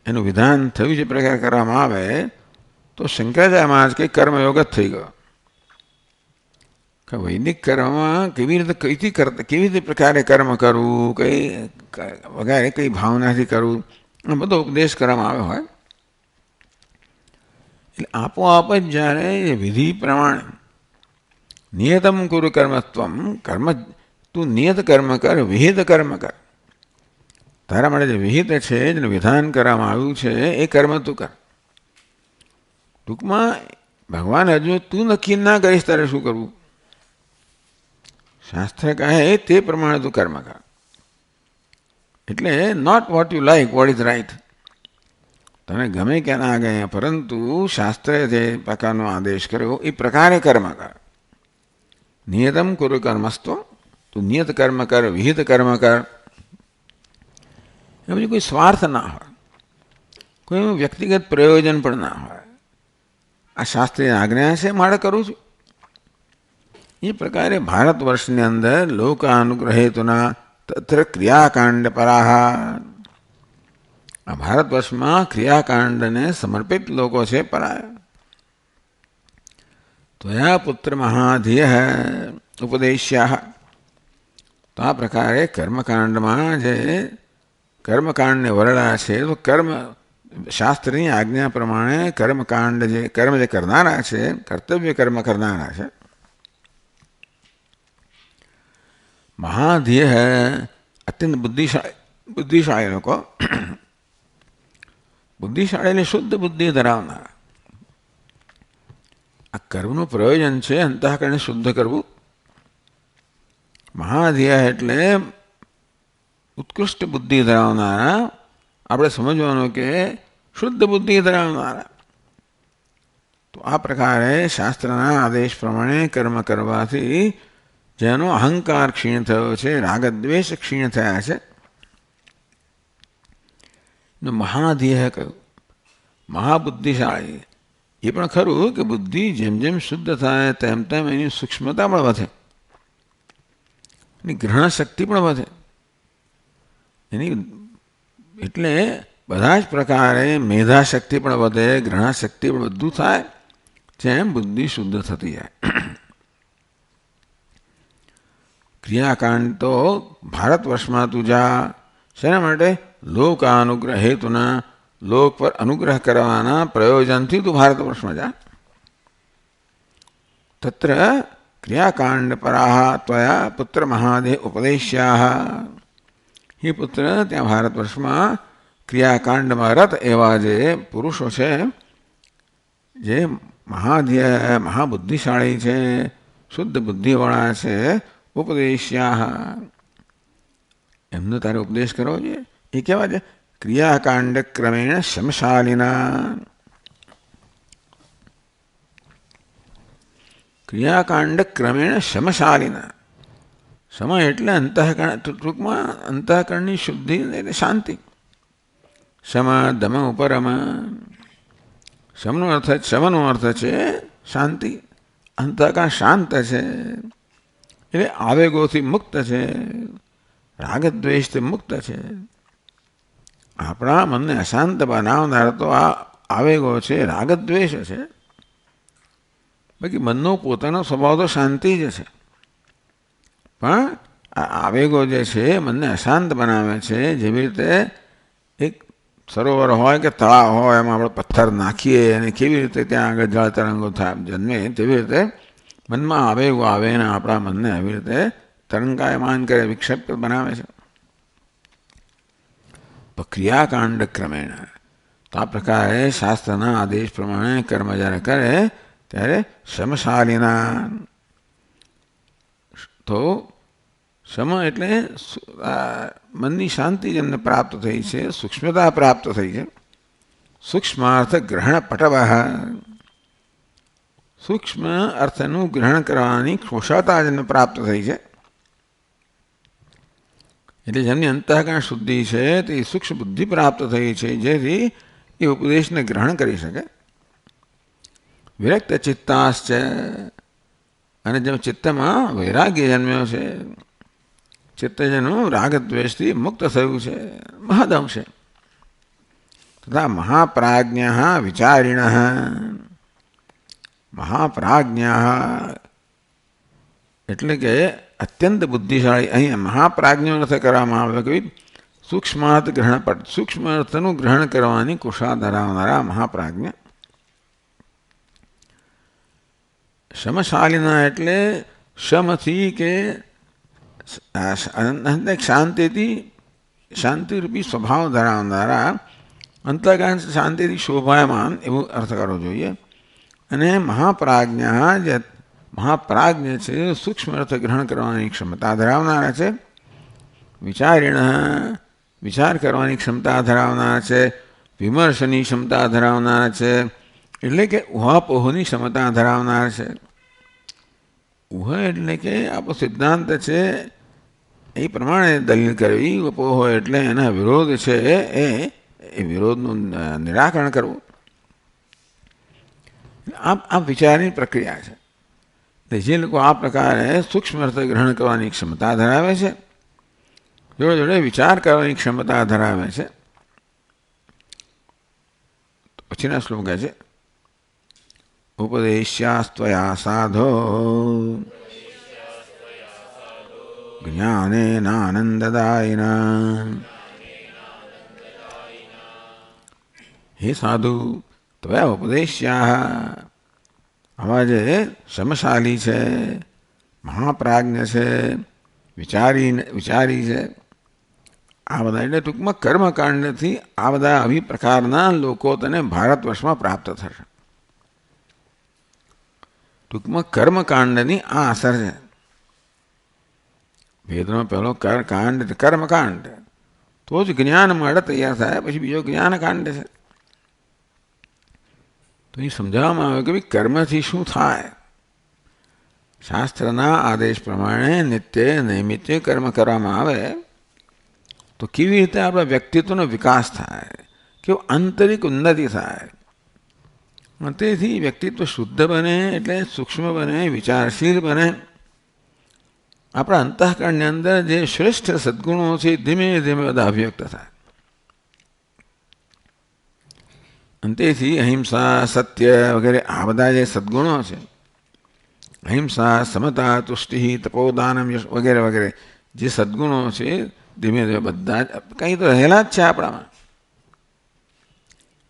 એનું વિધાન થયું છે પ્રકારે કરવામાં આવે, તો શંકરાચાર્ય મહારાજ કંઈ કર્મયોગ જ થઈ ગયો. વૈદિક કર્મમાં કેવી રીતે પ્રકારે કર્મ કરવું, કઈ વગેરે કઈ ભાવનાથી કરવું, બધો ઉપદેશ કરવામાં આવ્યો હોય. એટલે આપોઆપ જ જ્યારે વિધિ પ્રમાણે નિયતમ કુરુ કર્મત્વમ, તું નિયત કર્મ કર, વિહિત કર્મ કર. તારા માટે જે વિહિત છે, જેને વિધાન કરવામાં આવ્યું છે, એ કર્મ તું કર. ટૂંકમાં ભગવાન હજુ તું નક્કી ના કરીશ તારે શું કરવું. શાસ્ત્ર કહે તે પ્રમાણે તું કર્મ કર. એટલે not what you like, what is right. તને ગમે કે ના ગમે, પરંતુ શાસ્ત્રે જે પ્રકારનો આદેશ કર્યો એ પ્રકારે કર્મ કર. નિયતમ કુરુ કર્મસ્તો, તું નિયત કર્મ કર, વિહિત કર્મ કર. એ પછી કોઈ સ્વાર્થ ના હોય, કોઈ વ્યક્તિગત પ્રયોજન પણ ના હોય. આ શાસ્ત્રીય આજ્ઞા છે, મારે કરું છું. એ પ્રકારે ભારત વર્ષની અંદર લોકાનુગ્રહેતુના તત્ર ક્રિયાકાંડ પરાહા. આ ભારત વર્ષમાં ક્રિયાકાંડને સમર્પિત લોકો છે પરાયા. ત્વયા પુત્ર મહાધિયઃ ઉપદેશ્યાઃ. તો આ પ્રકારે કર્મકાંડમાં જે કર્મકાંડને વરડા છે, તો શાસ્ત્રની આજ્ઞા પ્રમાણે કર્મકાંડ કર્મ જે કરનારા છે, કર્તવ્ય કર્મ કરનારા છે, મહાધિય અત્યંત બુદ્ધિશાળી લોકો, બુદ્ધિશાળીને શુદ્ધ બુદ્ધિ ધરાવનારા. આ કર્મનું પ્રયોજન છે અંતઃકરણને શુદ્ધ કરવું. મહાધિય એટલે ઉત્કૃષ્ટ બુદ્ધિ ધરાવનારા. આપણે સમજવાનું કે શુદ્ધ બુદ્ધિ ધરાવનારા. તો આ પ્રકારે શાસ્ત્રના આદેશ પ્રમાણે કર્મ કરવાથી જેનો અહંકાર ક્ષીણ થયો છે, રાગદ્વેષ ક્ષીણ થયા છે. મહાધ્યેય કહ્યું, મહાબુદ્ધિશાળી. એ પણ ખરું કે બુદ્ધિ જેમ જેમ શુદ્ધ થાય તેમ તેમ એની સૂક્ષ્મતા પણ વધે, એની ગ્રહણ શક્તિ પણ વધે. એની એટલે બધા જ પ્રકારે મેધા શક્તિ પણ વધે, ગ્રહણ શક્તિ પણ બધું થાય જેમ બુદ્ધિ શુદ્ધ થતી જાય. ક્રિયાકાંડ તો ભારત વર્ષમાં તું જા. શેના માટે? લોકાનુગ્રહ હેતુના, લોક પર અનુગ્રહ કરવાના પ્રયોજનથી તું ભારત વર્ષમાં જા. તત્ર ક્રિયાકાંડ પરાહ ત્વયા પુત્ર મહાદેહ ઉપદેશ્યા. હે પુત્ર, ત્યાં ભારત વર્ષમાં ક્રિયાકાંડમાં રત એવા જે પુરુષો છે, જે મહાધ્યેય મહાબુદ્ધિશાળી છે, શુદ્ધ બુદ્ધિવાળા છે, ઉપદેશ્યા, એમનો તારે ઉપદેશ કરવો જોઈએ. એ કેવા છે? ક્રિયાકાંડ ક્રમેણ શમશાલિના. ક્રિયાકાંડ ક્રમેણ શમશાલિના. સમ એટલે અંતઃકરણ, ટૂંકમાં અંતઃકરણની શુદ્ધિ એટલે શાંતિ. શમ દમ ઉપરમ. શમનો અર્થ છે શાંતિ. અંતઃકરણ શાંત છે એટલે આવેગોથી મુક્ત છે, રાગદ્વેષથી મુક્ત છે. આપણા મનને અશાંત બનાવનાર તો આ આવેગો છે, રાગદ્વેષ છે. બાકી મનનો પોતાનો સ્વભાવ તો શાંતિ જ છે. પણ આ આવેગો જે છે મનને અશાંત બનાવે છે. જેવી રીતે એક સરોવર હોય કે તળાવ હોય, એમાં આપણે પથ્થર નાખીએ અને કેવી રીતે ત્યાં આગળ જળ તરંગો જન્મે, તેવી રીતે મનમાં આવેગો આવે ને આપણા મનને એવી રીતે તરંગાયમાન કરે, વિક્ષેપ બનાવે છે. તો ક્રિયાકાંડ ક્રમેણ, તો આ પ્રકારે શાસ્ત્રના આદેશ પ્રમાણે કર્મ જ્યારે કરે ત્યારે શમશાલિના. તો શમ એટલે મનની શાંતિ જેમને પ્રાપ્ત થઈ છે, સૂક્ષ્મતા પ્રાપ્ત થઈ છે. સૂક્ષ્માર્થ ગ્રહણ પટવ, સૂક્ષ્મ અર્થનું ગ્રહણ કરવાની કુશળતા જેમને પ્રાપ્ત થઈ છે. એટલે જેમની અંતઃકરણ શુદ્ધિ છે તે સૂક્ષ્મ બુદ્ધિ પ્રાપ્ત થઈ છે, જેથી એ ઉપદેશને ગ્રહણ કરી શકે. વિરક્ત ચિત્તાશ્ચ, અને જેમ ચિત્તમાં વૈરાગ્ય જન્મ્યો છે, ચિત્ત જેનું રાગદ્વેષથી મુક્ત થયું છે મહદંશે. તથા મહાપ્રાજ્ઞ વિચારિણ, મહાપ્રાજ્ઞ એટલે કે અત્યંત બુદ્ધિશાળી. અહીંયા મહાપ્રાજ્ઞ અર્થ કરવામાં આવે કે સૂક્ષ્માર્થ ગ્રહણ, સૂક્ષ્મ અર્થનું ગ્રહણ કરવાની કુશળતા ધરાવનારા મહાપ્રાજ્ઞ. શમશાલિના એટલે શમથી કે શાંતિથી, શાંતિરૂપી સ્વભાવ ધરાવનારા, અંતઃકરણ શાંતિથી શોભાયમાન એવું અર્થ કરવો જોઈએ. અને મહાપ્રાજ્ઞ, જે મહાપ્રાજ્ઞ છે, સૂક્ષ્મ અર્થ ગ્રહણ કરવાની ક્ષમતા ધરાવનારા છે. વિચારીણ, વિચાર કરવાની ક્ષમતા ધરાવનારા છે. વિમર્શની ક્ષમતા ધરાવનારા છે, એટલે કે ઉહાપોહની ક્ષમતા ધરાવનાર છે. ઉહ એટલે કે આપણો સિદ્ધાંત છે એ પ્રમાણે દલીલ કરવી. ઉપોહ એટલે એના વિરોધ છે એ વિરોધનું નિરાકરણ કરવું. આ વિચારની પ્રક્રિયા છે. જે લોકો આ પ્રકારે સૂક્ષ્મ અર્થ ગ્રહણ કરવાની ક્ષમતા ધરાવે છે, જોડે જોડે વિચાર કરવાની ક્ષમતા ધરાવે છે. પછીના શ્લોક કહે છે, ઉપદેશ્યાસ્ત્વયા સાધો જ્ઞાનેનાનંદદાયિના. હે સાધુ, ત્વયા ઉપદેશ્યા, આવા જે સમશાલી છે, મહાપ્રાજ્ઞ છે, વિચારી છે, આ બધા એટલે ટૂંકમાં કર્મકાંડથી આ બધા આવી પ્રકારના લોકો તને ભારત વર્ષમાં પ્રાપ્ત થશે. ટૂંકમાં કર્મકાંડની આ અસર છે. વેદનો પહેલો કાંડ કર્મકાંડ, તો જ જ્ઞાન માટે તૈયાર થાય. પછી બીજો જ્ઞાનકાંડ છે. તો એ સમજાવવામાં આવે કે ભાઈ કર્મથી શું થાય. શાસ્ત્રના આદેશ પ્રમાણે નિત્ય નૈમિત્ય કર્મ કરવામાં આવે તો કેવી રીતે આપણા વ્યક્તિત્વનો વિકાસ થાય, કેવું આંતરિક ઉન્નતિ થાય. તેથી વ્યક્તિત્વ શુદ્ધ બને એટલે સૂક્ષ્મ બને, વિચારશીલ બને. આપણા અંતઃકરણની અંદર જે શ્રેષ્ઠ સદ્ગુણો છે ધીમે ધીમે બધા અભિવ્યક્ત થાય. અને તેથી અહિંસા, સત્ય વગેરે આ બધા જે સદ્ગુણો છે, અહિંસા, સમતા, તુષ્ટિ, તપોદાનમ, યશ વગેરે વગેરે જે સદ્ગુણો છે ધીમે ધીમે બધા જ કંઈ તો રહેલા જ છે આપણામાં.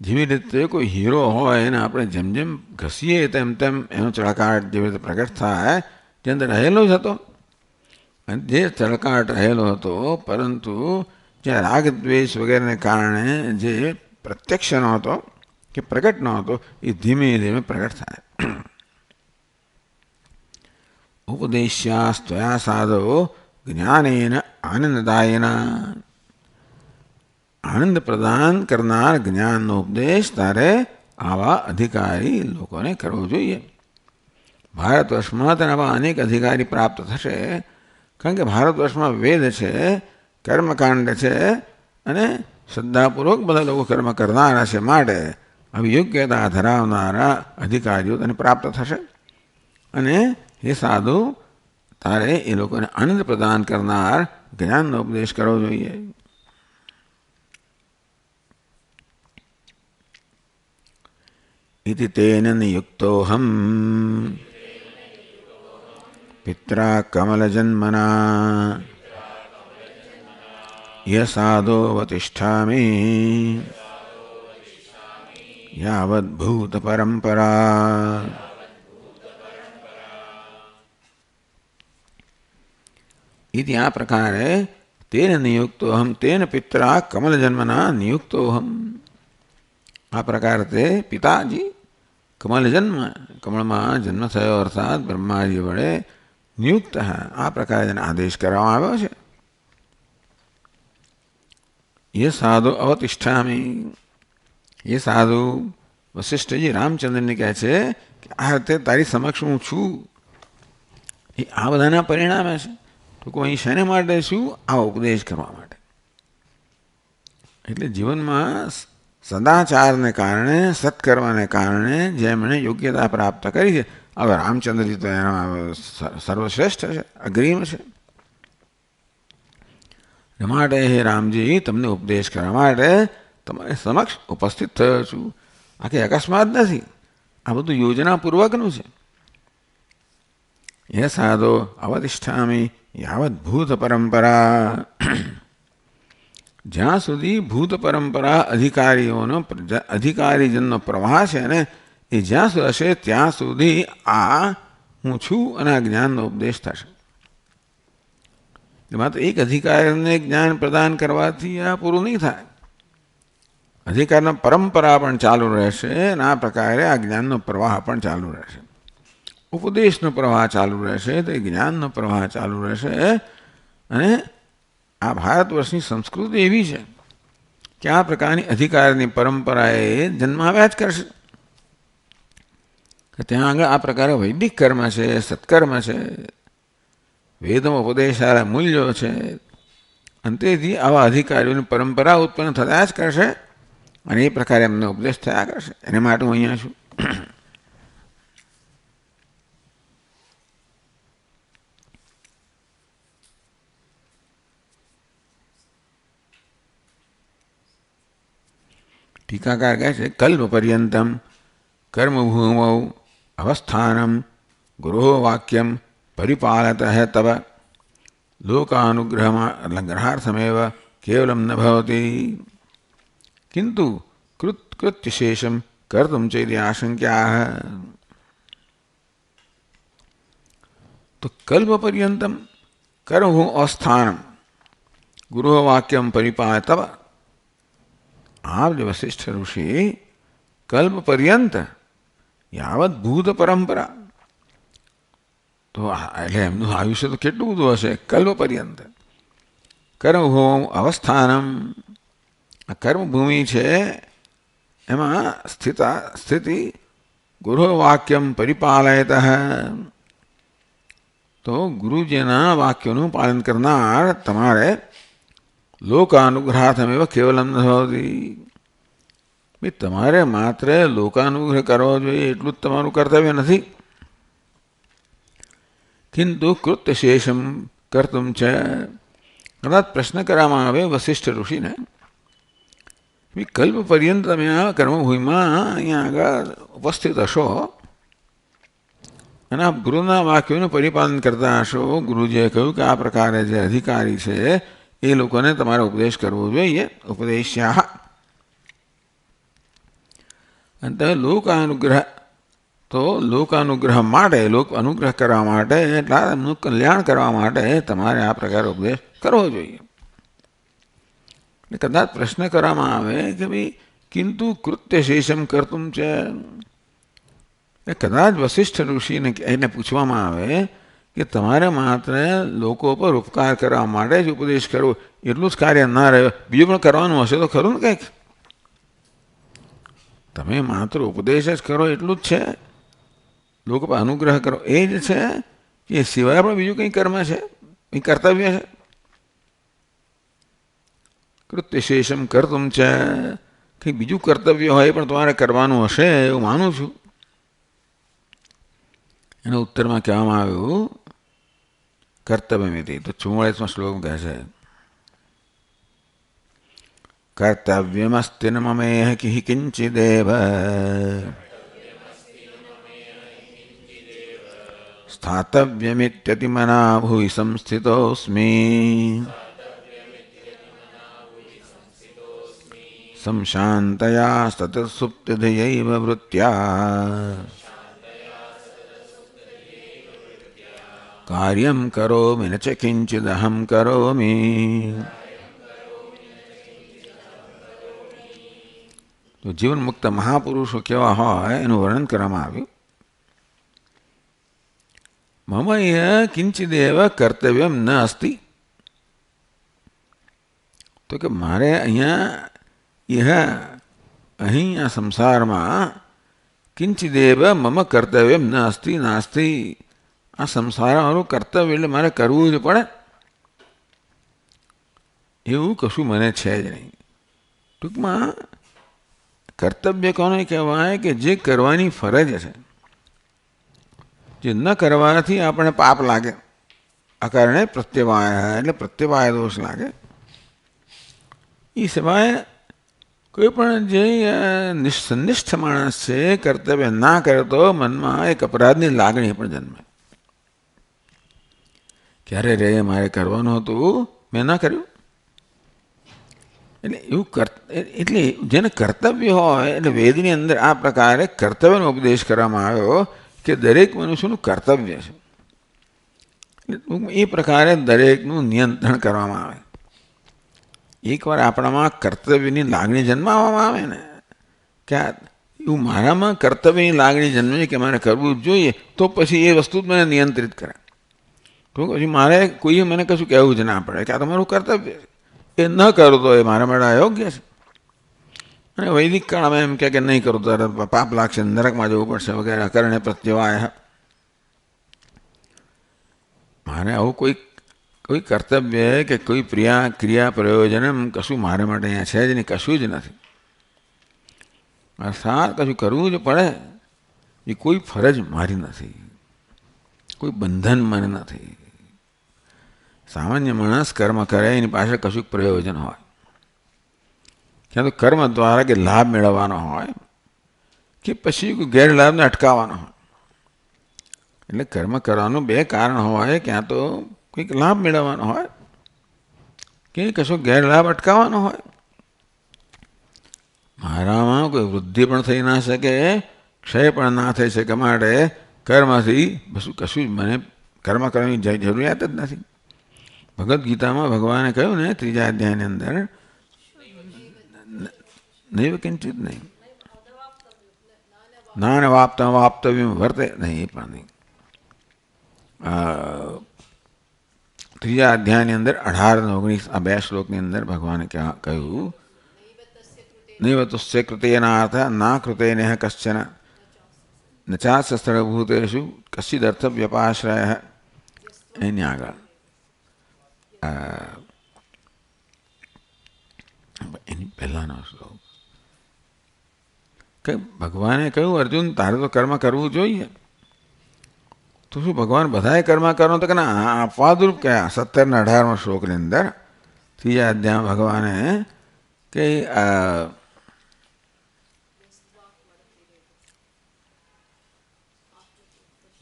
જેવી રીતે કોઈ હીરો હોય એને આપણે જેમ જેમ ઘસીએ તેમ તેમ એનો ચળકાટ જેવી રીતે પ્રગટ થાય, જે અંદર રહેલો જ હતો. અને જે ચળકાટ રહેલો હતો, પરંતુ જે રાગ દ્વેષ વગેરેને કારણે જે પ્રત્યક્ષ ન હતો કે પ્રગટ ન હતો, એ ધીમે ધીમે પ્રગટ થાય. ઉપદેશ્યાસ્ત્વયા સાધો જ્ઞાનેન આનંદદાયના. આનંદ પ્રદાન કરનાર જ્ઞાનનો ઉપદેશ તારે આવા અધિકારી લોકોને કરવો જોઈએ. ભારત વર્ષમાં તને આવા અનેક અધિકારી પ્રાપ્ત થશે, કારણ કે ભારત વર્ષમાં વેદ છે, કર્મકાંડ છે, અને શ્રદ્ધાપૂર્વક બધા લોકો કર્મ કરનારા છે. માટે આવી યોગ્યતા ધરાવનારા અધિકારીઓ તને પ્રાપ્ત થશે. અને એ સાધુ તારે એ લોકોને આનંદ પ્રદાન કરનાર જ્ઞાનનો ઉપદેશ કરવો જોઈએ. इति तेन नियुक्तोऽहं पित्रा कमलजन्मना यसादोऽवतिष्ठामि यावद्भूतपरम्परा. इति આ પ્રકારે તેન નિયુક્તોऽહં તેન પિત્રા કમલજન્મના નિયુક્તોऽહં. આ પ્રકાર તે પિતાજી કમલજન્મ, કમળમાં જન્મ થયો અર્થાત બ્રહ્માજી વડે નિયુક્ત. આ પ્રકારે તેને આદેશ કરવામાં આવ્યો છે. એ સાધુ અવતિષ્ઠામી. એ સાધુ વશિષ્ઠજી રામચંદ્રને કહે છે કે આ રીતે તારી સમક્ષ હું છું. એ આ બધાના પરિણામે છે. તો કોઈ શેને માટે શું? આ ઉપદેશ કરવા માટે. એટલે જીવનમાં સદાચારને કારણે, સત્કર્મને કારણે જેમણે યોગ્યતા પ્રાપ્ત કરી છે, હવે રામચંદ્રજી તો એના સર્વશ્રેષ્ઠ છે, અગ્રીમ છે. માટે હે રામજી, તમને ઉપદેશ કરવા માટે તમારી સમક્ષ ઉપસ્થિત થયો છું. આખી અકસ્માત નથી, આ બધું યોજનાપૂર્વકનું છે. એ સાધો અવતિષ્ઠામી યાવત ભૂત પરંપરા. જ્યાં સુધી ભૂત પરંપરા અધિકારીજનનો પ્રવાહ છે ને, એ જ્યાં સુધી હશે ત્યાં સુધી આ હું છું અને આ જ્ઞાનનો ઉપદેશ થશે. માત્ર એક અધિકારીને જ્ઞાન પ્રદાન કરવાથી આ પૂરું નહીં થાય. અધિકારના પરંપરા પણ ચાલુ રહેશે અને આ પ્રકારે આ જ્ઞાનનો પ્રવાહ પણ ચાલુ રહેશે. ઉપદેશનો પ્રવાહ ચાલુ રહેશે, તો જ્ઞાનનો પ્રવાહ ચાલુ રહેશે. અને આ ભારત વર્ષની સંસ્કૃતિ એવી છે કે આ પ્રકારની અધિકારની પરંપરાએ જન્મ આવ્યા જ કરશે. કે ત્યાં આગળ આ પ્રકારે વૈદિક કર્મ છે, સત્કર્મ છે, વેદમાં ઉપદેશાળા મૂલ્યો છે. અંતેથી આવા અધિકારીઓની પરંપરા ઉત્પન્ન થયા જ કરશે અને એ પ્રકારે એમને ઉપદેશ થયા કરશે. એને માટે હું અહીંયા છું. ટીકાકાર કહે છે કલ્પ પર્યંતમ કર્મભૂમૌ અવસ્થાનમ ગુરો વાક્યમ પરિપાલત તવ લોકાનુગ્રહાર્થમેવ કેવલમ ન ભવતી કિંતુ કૃત્યશેષમ કર્તુમ ચેતિ આશંક્યા. તો કલ્પ પર્યંતમ કર્મભૂમ અવસ્થાનમ ગુરો વાક્યમ પરિપાલત તવ. આપ જે વશિષ્ઠ ઋષિ કલ્પ પર્યંત યાવત ભૂત પરંપરા, તો એટલે એમનું આયુષ્ય તો કેટલું બધું હશે. કલ્પ પર્યંત કર્મભૂમ અવસ્થાનમ, આ કર્મભૂમિ છે એમાં સ્થિતિ ગુરુ વાક્યમ પરિપાલયત. તો ગુરુજીના વાક્યોનું પાલન કરનાર તમારે લોકાનુગ્રહાથમેવ કેવલમ ન ભવતી. ભાઈ તમારે માત્ર લોકાનુગ્રહ કરવો જોઈએ એટલું જ તમારું કર્તવ્ય નથી. કિંતુ કૃત્ય શેષમ કર્તુમ છે. કદાચ પ્રશ્ન કરવામાં આવે વશિષ્ઠ ઋષિને, કલ્પ પર્યંત તમે આ કર્મભૂમિમાં અહીંયા આગળ ઉપસ્થિત હશો અને આ ગુરુના વાક્યોનું પરિપાલન કરતા હશો. ગુરુજીએ કહ્યું કે આ પ્રકારે જે અધિકારી છે એ લોકોને તમારે ઉપદેશ કરવો જોઈએ. ઉપદેશ્યા અને તમે લોકાનુગ્રહ, તો લોકાનુગ્રહ માટે, લોક અનુગ્રહ કરવા માટે, એટલે એમનું કલ્યાણ કરવા માટે તમારે આ પ્રકારે ઉપદેશ કરવો જોઈએ. કદાચ પ્રશ્ન કરવામાં આવે કે ભાઈ કિંતુ કૃત્ય શેષમ કરતું છે. કદાચ વશિષ્ઠ ઋષિને એને પૂછવામાં આવે કે તમારે માત્ર લોકો પર ઉપકાર કરવા માટે જ ઉપદેશ કરવો, એટલું જ કાર્ય ના રહ્યો, બીજું પણ કરવાનું હશે તો ખરું ને કંઈક. તમે માત્ર ઉપદેશ જ કરો એટલું જ છે, લોકો પર અનુગ્રહ કરો એ જ છે કે એ સિવાય પણ બીજું કંઈ કર્મ છે, કંઈ કર્તવ્ય છે? કૃત્ય શેષમ કરતું છે, કંઈ બીજું કર્તવ્ય હોય પણ તમારે કરવાનું હશે એવું માનું છું. એના ઉત્તરમાં કહેવામાં આવ્યું કર્તવ્યમિતિ. તો 44માં શ્લોક કહે છે કર્તવ્યમસ્તિ ન મમેહ કિ કિંચિદેવ સ્થાતવ્યમિત્યતિમના ભુવિ સંસ્થિતોऽસ્મિ સંશાંતયા સતત સુપ્તિધિયૈવ વૃત્ત્યા કાર્યમ કરોમિ ન ચ કિંચિદહં કરોમિ. તો જીવન મુક્ત મહાપુરુષો કેવા હોય એનું વર્ણન કરવામાં આવ્યું. મમ કિંચિદેવ કર્તવ્યમ ન અસ્તિ. તો કે મારે અહીં આ સંસારમાં કિંચિદેવ મમ કર્તવ્યમ ન અસ્તિ નાસ્તિ. આ સંસારનું કર્તવ્ય એટલે મારે કરવું જ પડે એવું કશું મને છે જ નહીં. ટૂંકમાં કર્તવ્ય કોને કહેવાય કે જે કરવાની ફરજ છે, જે ન કરવાથી આપણે પાપ લાગે, આ કારણે પ્રત્યવાય એટલે પ્રત્યવાય દોષ લાગે. એ સિવાય કોઈ પણ જે સંનિષ્ઠ માણસ છે કર્તવ્ય ના કરે તો મનમાં એક અપરાધની લાગણી પણ જન્મે. ક્યારે રે મારે કરવાનું હતું મેં ના કર્યું. એટલે એવું એટલે જેને કર્તવ્ય હોય, એટલે વેદની અંદર આ પ્રકારે કર્તવ્યનો ઉપદેશ કરવામાં આવ્યો કે દરેક મનુષ્યનું કર્તવ્ય છે. એ પ્રકારે દરેકનું નિયંત્રણ કરવામાં આવે. એકવાર આપણામાં કર્તવ્યની લાગણી જન્માવવામાં આવે ને કે એવું મારામાં કર્તવ્યની લાગણી જન્મે કે મારે કરવું જ જોઈએ, તો પછી એ વસ્તુ જ મને નિયંત્રિત કરે. તો પછી મારે કોઈએ મને કશું કહેવું જ ના પડે કે આ તમારું કર્તવ્ય છે, એ ન કરો તો એ મારા માટે અયોગ્ય છે. અને વૈદિક કાળમાં એમ કે નહીં કરું તો પાપ લાગશે, નરકમાં જવું પડશે વગેરે અકરણે પ્રત્યવાય. મારે આવું કોઈ કર્તવ્ય કે કોઈ ક્રિયા પ્રયોજન કશું મારા માટે અહીંયા છે જ નહીં, કશું જ નથી. અર્થાત કશું કરવું જ પડે. એ કોઈ ફરજ મારી નથી, કોઈ બંધન મને નથી. સામાન્ય માણસ કર્મ કરે એની પાછળ કશું પ્રયોજન હોય, ક્યાં તો કર્મ દ્વારા કે લાભ મેળવવાનો હોય કે પછી કોઈ ગેરલાભને અટકાવવાનો હોય. એટલે કર્મ કરવાનું બે કારણ હોય, ક્યાં તો કંઈક લાભ મેળવવાનો હોય કે કશો ગેરલાભ અટકાવવાનો હોય. મારામાં કોઈ વૃદ્ધિ પણ થઈ ના શકે, ક્ષય પણ ના થઈ શકે, માટે કર્મથી કશું જ મને કર્મ કરવાની જરૂરિયાત જ નથી. ભગવદ્ ગીતામાં ભગવાને કહ્યું ને 3જા અધ્યાયની અંદર નૈવ કિંચિત નહીં, નાન વાપ્તવ્યમ વર્તે નહીં, એ પણ નહીં. 3જા અધ્યાયની અંદર 18 અને 19 આ બે શ્લોકની અંદર ભગવાને કહ્યું નૈવ તુસ્ય કૃતેનાર્થ ના કૃતેનેહ કશ્ચન ન ચાસ્ય સ્થળભૂતેષુ કશ્ચિદર્થ વ્યપાશ્રય એની આગળ એની પહેલાનો શ્લોક કે ભગવાને કહ્યું અર્જુન તારે તો કર્મ કરવું જોઈએ. તો શું ભગવાન બધાએ કર્મ કરો તો કે ના અપવાદરૂપ કયા 17 ને 18 શ્લોકની અંદર ત્રીજા અધ્યાય ભગવાને કે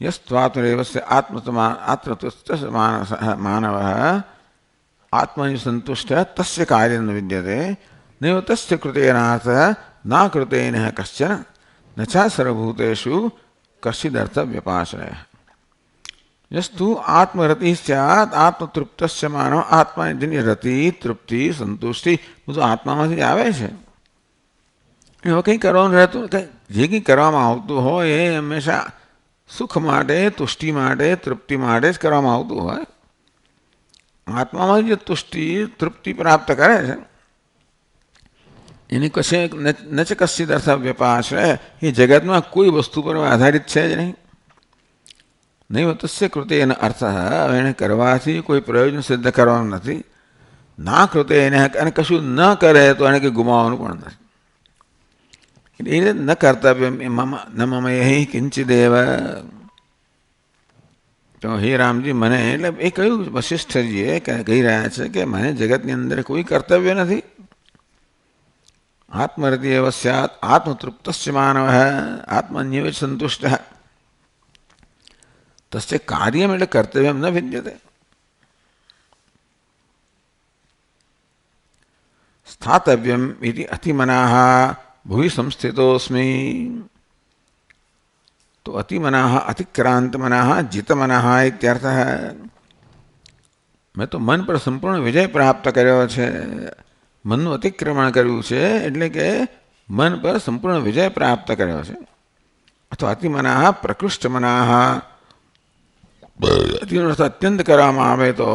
યસ્ત્વાત્મરેવસ્ય આત્મતુષ્ટ માનવ આત્મનિ સંતુષ્ટ તસ્ય કાર્યં ન વિદ્યતે નૈવ તસ્ય કૃતેનાથ ના કૃતેન કશ્ચન ન ચ સર્વભૂતેષુ કશ્ચિદર્થ વ્યપાશ્રય. यस्तु आत्मरति स्यात् आत्मतृप्तस्य मानव आत्मा જેની રતિ તૃપ્તિ સંતુષ્ટિ બધું આત્મામાંથી આવે છે. એમાં કંઈ કરવાનું રહેતું જે કંઈ કરવામાં આવતું હોય એ હંમેશા સુખ માટે તુષ્ટિ માટે તૃપ્તિ માટે જ કરવામાં આવતું હોય. આત્મામાં જે તુષ્ટિ તૃપ્તિ પ્રાપ્ત કરે છે એની કશે ન ચ કશ્ચિદ અર્થ વ્યપાશ્રય એ જગતમાં કોઈ વસ્તુ પર આધારિત છે જ નહીં. નહીં તસ્ય કૃતે એનો અર્થ એને કરવાથી કોઈ પ્રયોજન સિદ્ધ કરવાનું નથી. ના કૃતે એને અને કશું ન કરે તો એને કંઈ ગુમાવવાનું પણ નથી. એટલે ન કર્તવ્ય ન મમ યહિ કિંચિદેવ. તો હે રામજી મને એટલે એ કહ્યું વશિષ્ઠજીએ કહી રહ્યા છે કે મને જગતની અંદર કોઈ કર્તવ્ય નથી. આત્મરતિ એવ સ્યાत् આત્મતૃપ્તસ્ય માનવ આત્મન્યવ સંતુષ્ટ તસ્ય કાર્યમ એટલે કર્તવ્યમ ન વિદ્યતે. સ્થાતવ્યમ ઇતિ અતિમનાઃ ભુવિ સંસ્થિતોસ્મિ. તો અતિમનાઃ અતિક્રાંતમનાઃ જીતમનાઃ ઇત્યર્થઃ. મેં તો મન પર સંપૂર્ણ વિજય પ્રાપ્ત કર્યો છે. મનનું અતિક્રમણ કર્યું છે એટલે કે મન પર સંપૂર્ણ વિજય પ્રાપ્ત કર્યો છે. અથવા અતિમનાઃ પ્રકૃષ્ટમનાઃ અતિનો અર્થ અત્યંત કરવામાં આવે તો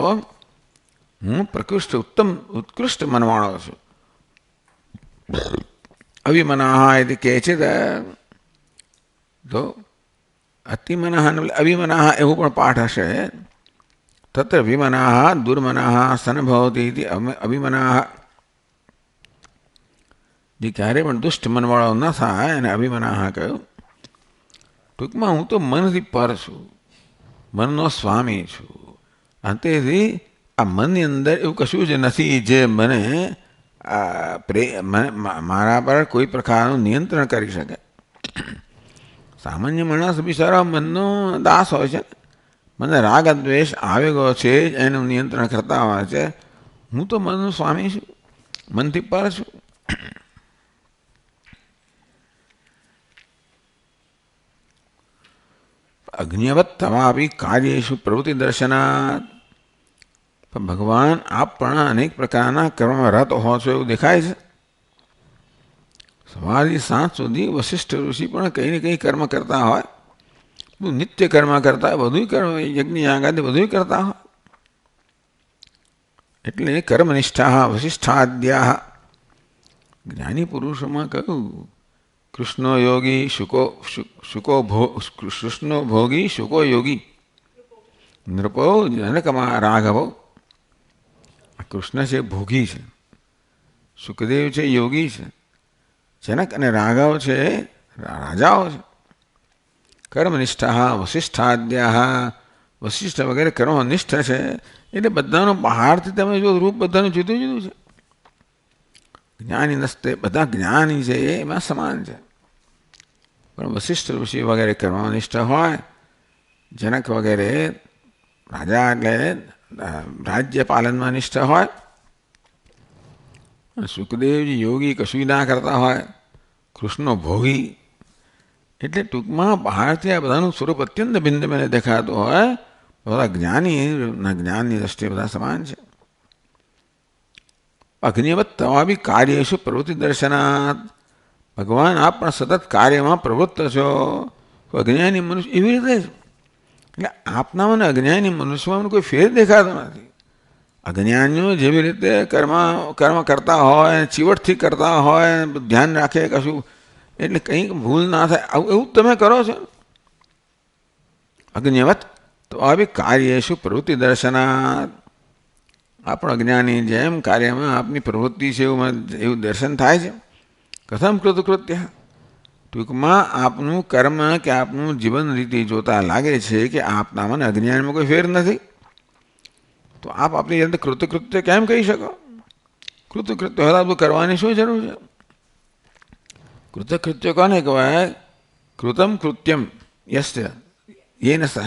હું પ્રકૃષ્ટ ઉત્કૃષ્ટ મનવાળો છું. અવિમનાઃ એટલે કેચિત તો અતિમનાઃ અવિમનાઃ એવું પણ પાઠ હશે. તત્ર વિમનાઃ દુર્મનાઃ સનભવતી ઇતિ અવિમનાઃ. જે ક્યારેય પણ દુષ્ટ મનવાળો ન થાય અને અભિમનાઃ કહ્યું. ટૂંકમાં હું તો મનથી પર છું, મનનો સ્વામી છું. અંતેથી આ મનની અંદર એવું કશું જ નથી જે મને મારા પર કોઈ પ્રકારનું નિયંત્રણ કરી શકે. સામાન્ય માણસ બિચારો મનનો દાસ હોય છે. મને રાગ દ્વેષ આવેગો છે એનું નિયંત્રણ કરતા હોય છે. હું તો મનનો સ્વામી છું, મનથી પર છું. અગ્નિવત તમાપી કાર્યેષુ પ્રવૃત્તિ દર્શનાત. પણ ભગવાન આપ પણ અનેક પ્રકારના કર્મમાં રત હો છો એવું દેખાય છે. સવારથી સાંજ સુધી વશિષ્ઠ ઋષિ પણ કંઈ ને કંઈ કર્મ કરતા હોય. બધું નિત્ય કર્મ કરતા હોય, બધું કર્મ યજ્ઞ યાગાદિ બધું કરતા હોય. એટલે કર્મનિષ્ઠા વશિષ્ઠાદ્યા. જ્ઞાની પુરુષોમાં કહ્યું કૃષ્ણો યોગી કૃષ્ણો ભોગી શુકો યોગી નૃપો જનકમાં રાઘવો. કૃષ્ણ છે ભોગી છે, સુખદેવ છે યોગી છે, જનક અને રાઘવ છે રાજાઓ છે. કર્મનિષ્ઠા વશિષ્ઠાદ્યા વશિષ્ઠ વગેરે કર્મનિષ્ઠ છે. એટલે બધાનો બહારથી તમે જો રૂપ બધાનું જુદું જુદું છે. જ્ઞાની નસ્તે બધા જ્ઞાની છે એમાં સમાન છે. પણ વશિષ્ઠ ઋષિ વગેરે કર્મનિષ્ઠ હોય, જનક વગેરે રાજા એટલે રાજ્ય પાલનમાં નિષ્ઠ હોય, સુખદેવજી યોગી કશું ના કરતા હોય, કૃષ્ણ ભોગી. એટલે ટૂંકમાં બહારથી આ બધાનું સ્વરૂપ અત્યંત ભિન્ન ભિન્ન દેખાતું હોય. બધા જ્ઞાનની દ્રષ્ટિએ બધા સમાન છે. અગ્નિવત તવાભી કાર્યેષુ પ્રવૃત્તિ દર્શનાત. ભગવાન આપ પણ સતત કાર્યમાં પ્રવૃત્ત છો. અજ્ઞાની મનુષ્ય એવી રીતે જ. એટલે આપના મને અજ્ઞાની મનુષ્યમાં કોઈ ફેર દેખાતો નથી. અજ્ઞાનીઓ જેવી રીતે કર્મ કરતા હોય, ચીવટથી કરતા હોય, ધ્યાન રાખે કશું એટલે કંઈક ભૂલ ના થાય એવું તમે કરો છો. અજ્ઞવત તો આવી કાર્યેષુ પ્રવૃત્તિ દર્શનાત, આપણો અજ્ઞાની જેમ કાર્યમાં આપની પ્રવૃત્તિ છે એવું દર્શન થાય છે. કથમ કૃતકૃત્ય, ટૂંકમાં આપનું કર્મ કે આપનું જીવન રીતિ જોતા લાગે છે કે આપના મને અજ્ઞાનમાં કોઈ ફેર નથી, તો આપ આપની અંદર કૃતકૃત્ય કેમ કહી શકો? કૃતકૃત્ય હોય કરવાની શું જરૂર છે? કૃતકૃત્ય કોને કહેવાય? કૃતમ કૃત્યમ યસ્ય યેન સહ,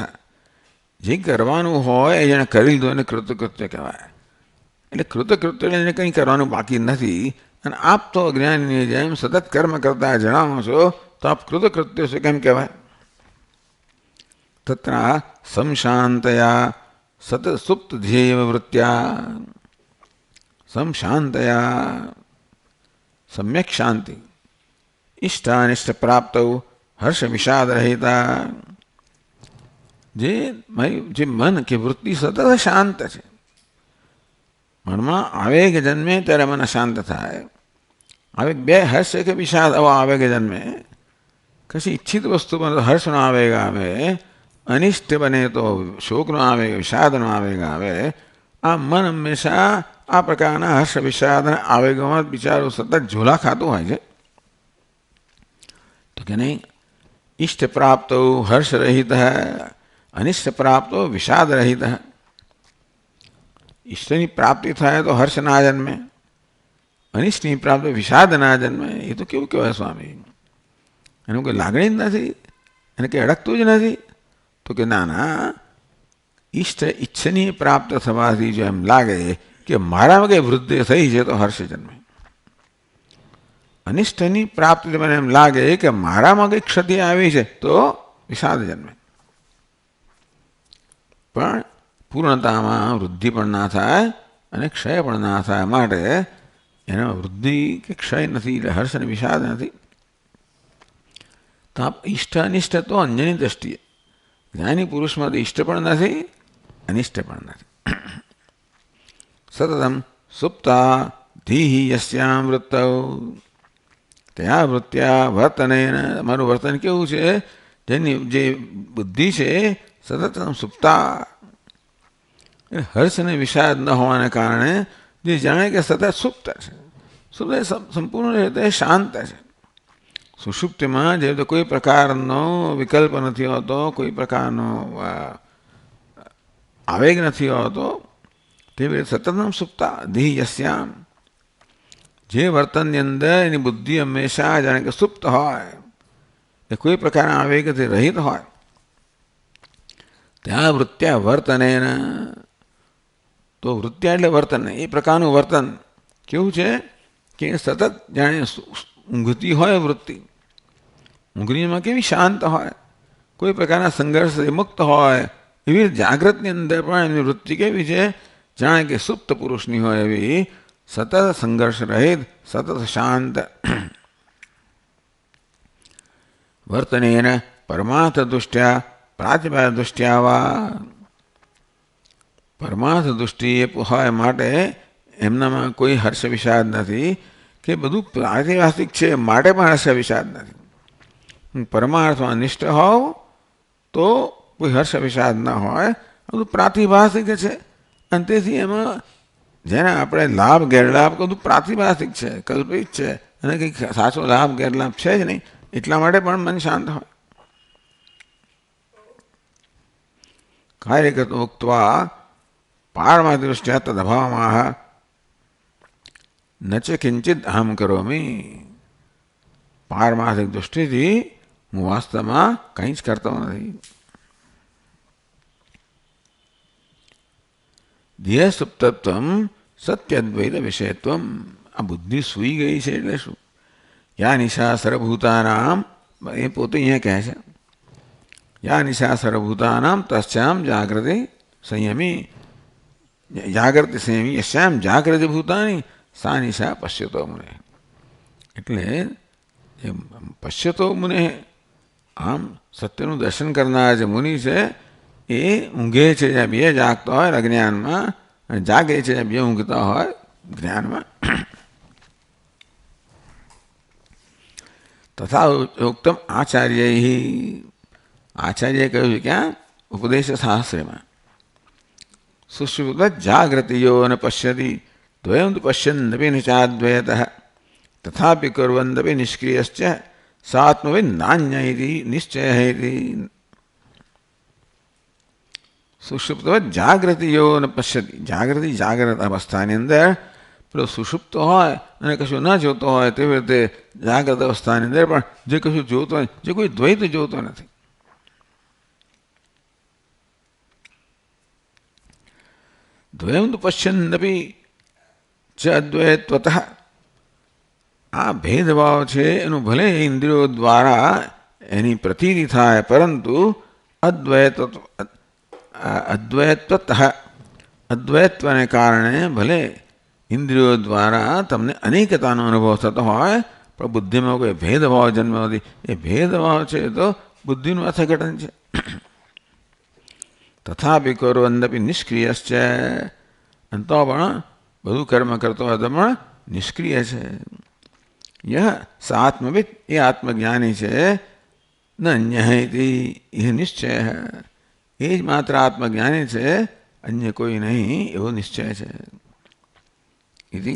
જે કરવાનું હોય એ જેને કરી લીધું એને કૃતકૃત્ય કહેવાય. એટલે કૃતકૃત્ય એને કંઈ કરવાનું બાકી નથી, અને આપ તો અજ્ઞાનીની જેમ સતત કર્મ કરતા જણાવો છો, તો આપ કૃતકૃત્ય છે કેમ કહેવાય? તત્ર સંશાંતયા સતત સુપ્ત ધ્યેય વૃત્ત્યા, સંશાંતયા સમ્યક શાંતિ, ઇષ્ટાનિષ્ટ પ્રાપ્ત હર્ષ વિષાદ રહેતા, જે મન કે વૃત્તિ સતત શાંત છે, મનમાં આવેગ જન્મે ત્યારે મન શાંત થાય. આવેગ બે હર્ષ કે વિષાદ આવો આવેગ જન્મે, કશી ઈચ્છિત વસ્તુ બને તો હર્ષનો આવેગ આવે, અનિષ્ટ બને તો શોકનો આવેગ વિષાદનો આવેગ આવે. આ મન હંમેશા આ પ્રકારના હર્ષ વિષાદ આવેગોમાં બિચારું સતત ઝોલા ખાતું હોય છે. તો કે નહીં, ઇષ્ટ પ્રાપ્ત હર્ષ રહિત, અનિષ્ટ પ્રાપ્ત વિષાદ રહિત. ઈષ્ટની પ્રાપ્તિ થાય તો હર્ષ ના જન્મે, અનિષ્ટની પ્રાપ્તિ વિષાદ ના જન્મે. એ તો કેવું કહેવાય સ્વામી? એનું કોઈ લાગણી જ નથી, એને કંઈ અડકતું જ નથી. તો કે ના ના, ઈષ્ટ ઈચ્છનીય પ્રાપ્ત થવાથી જો એમ લાગે કે મારામાં કંઈ વૃદ્ધિ થઈ છે તો હર્ષ જન્મે, અનિષ્ટની પ્રાપ્તિ મને એમ લાગે કે મારામાં કંઈ ક્ષતિ આવી છે તો વિષાદ જન્મે. પણ પૂર્ણતામાં વૃદ્ધિ પણ ના થાય અને ક્ષય પણ ના થાય, માટે એમાં વૃદ્ધિ કે ક્ષય નથી, એટલે હર્ષ અને વિષાદ નથી. તો આપ ઇષ્ટ અનિષ્ટ તો અન્યની દ્રષ્ટિએ, જ્ઞાની પુરુષમાં તો ઇષ્ટ પણ નથી અનિષ્ટ પણ નથી. સતતમ સુપ્તા ધીહિ યસ્યામ વૃત્તૌ, ત્યાં વૃત્ત્યા વર્તને, મારું વર્તન કેવું છે? જેની જે બુદ્ધિ છે સતત સુપ્તા, હર્ષ અને વિષાદ ન હોવાને કારણે જે જાણે કે સતત સુપ્ત છે, સુપ્ત સંપૂર્ણ રીતે શાંત છે. સુષુપ્તિમાં જે કોઈ પ્રકારનો વિકલ્પ નથી હોતો, કોઈ પ્રકારનો આવેગ નથી હોતો, તેવી રીતે સતતમ સુપ્તા દેહી યસ્યામ, જે વર્તનની અંદર એની બુદ્ધિ હંમેશા જાણે કે સુપ્ત હોય, એ કોઈ પ્રકારના આવેગથી રહિત હોય. ત્યાં વૃત્ત્યા વર્તને, તો વૃત્ત્યા એટલે વર્તન, એ પ્રકારનું વર્તન કેવું છે કે સતત જાણે ઊંઘતી હોય વૃત્તિ, ઊંઘણીમાં કેવી શાંત હોય, કોઈ પ્રકારના સંઘર્ષથી મુક્ત હોય, એવી જાગ્રતની અંદર પણ એમની વૃત્તિ કેવી છે? જાણે કે સુપ્ત પુરુષની હોય એવી, સતત સંઘર્ષ રહિત, સતત શાંત. વર્તનેન પરમાર્થ દૃષ્ટ્યા પ્રાતિભાષ દૃષ્ટ્યા વા, પરમાર્થ દૃષ્ટિએ હોય માટે એમનામાં કોઈ હર્ષ વિષાદ નથી, કે બધું પ્રાતિભાષિક છે માટે પણ હર્ષ વિષાદ નથી. પરમાર્થમાં નિષ્ઠ હોવ તો કોઈ હર્ષ વિષાદ ન હોય, બધું પ્રાતિભાષિક છે. અને તેથી એમાં જેને આપણે લાભ ગેરલાભ બધું પ્રાતિભાષિક છે, કલ્પિત છે, અને કંઈક સાચો લાભ ગેરલાભ છે જ નહીં, એટલા માટે પણ મન શાંત હોય. કાર્યગત ઉક્ત્વા પારમા દૃષ્ટ્યા તદભાવમાં ન ચ કિંચિત અહમ કરોમી, પારમાર્થિક દૃષ્ટિથી હું વાસ્તવમાં કંઈ જ કરતો નથી. ધ્યેય સુપ્તત્વમ સત્યદ્વૈત વિષયત્વમ, આ બુદ્ધિ સૂઈ ગઈ છે એટલે શું? યા નિશા સર્વભૂતાનામ, એ પોતે અહીંયા કહે છે, યા નિશા સર્વભૂતાનામ તસ્યામ જાગૃતિ સંયમી, જાગૃતિ સંયમી યશ્યામ જાગૃતિ ભૂતાની સા નિશા પશ્યતો મુને. એટલે પશ્યતો મુને, આમ સત્યનું દર્શન કરનાર જે મુનિ છે એ ઊંઘે છે જ્યાં બે જાગતા હોય અજ્ઞાનમાં, અને જાગે છે જ્યાં બે ઊંઘતા હોય જ્ઞાનમાં. તથા ઉક્તમ આચાર્ય, આચાર્યએ કહ્યું છે ક્યાં? उपदेश शास्त्र में सुषुप्त जागृतियो न पश्यति द्वयं तु पश्यन्नपि न चाद्वयतः तथापि कुर्वन्नपि निष्क्रियश्च सात्मविन् नान्य इति निश्चयः इति। सुषुप्त जागृतियो न पश्यति, जागृति जाग्रत अवस्थाની અંદર પેલો સુષુપ્ત હોય અને કશું ન જોતો હોય તેવી રીતે જાગ્રત અવસ્થાની અંદર પણ જે કશું જોતો હોય, જે કોઈ દ્વૈત જોતો નથી. દ્વયં તો પશ્યન્નપી ચ અદ્વૈત્વતઃ, આ ભેદભાવ છે એનું ભલે ઇન્દ્રિયો દ્વારા એની પ્રતીતિ થાય પરંતુ અદ્વૈત્વતઃ, અદ્વૈત્વને કારણે ભલે ઇન્દ્રિયો દ્વારા તમને અનેકતાનો અનુભવ થતો હોય પણ બુદ્ધિમાં કોઈ ભેદભાવ જન્મવાથી એ ભેદભાવ છે તો બુદ્ધિનું અર્થઘટન છે. તથાપિ કુર્વન્નપી નિષ્ક્રિયશ્ચ, અને તો પણ બધું કર્મ કરતો હોય તો પણ નિષ્ક્રિય છે. યહ સ આત્મવિદ, એ આત્મજ્ઞાની છે. ન અન્ય ઇતિ એ નિશ્ચય, એ જ માત્ર આત્મજ્ઞાની છે, અન્ય કોઈ નહીં એવો નિશ્ચય છે. इति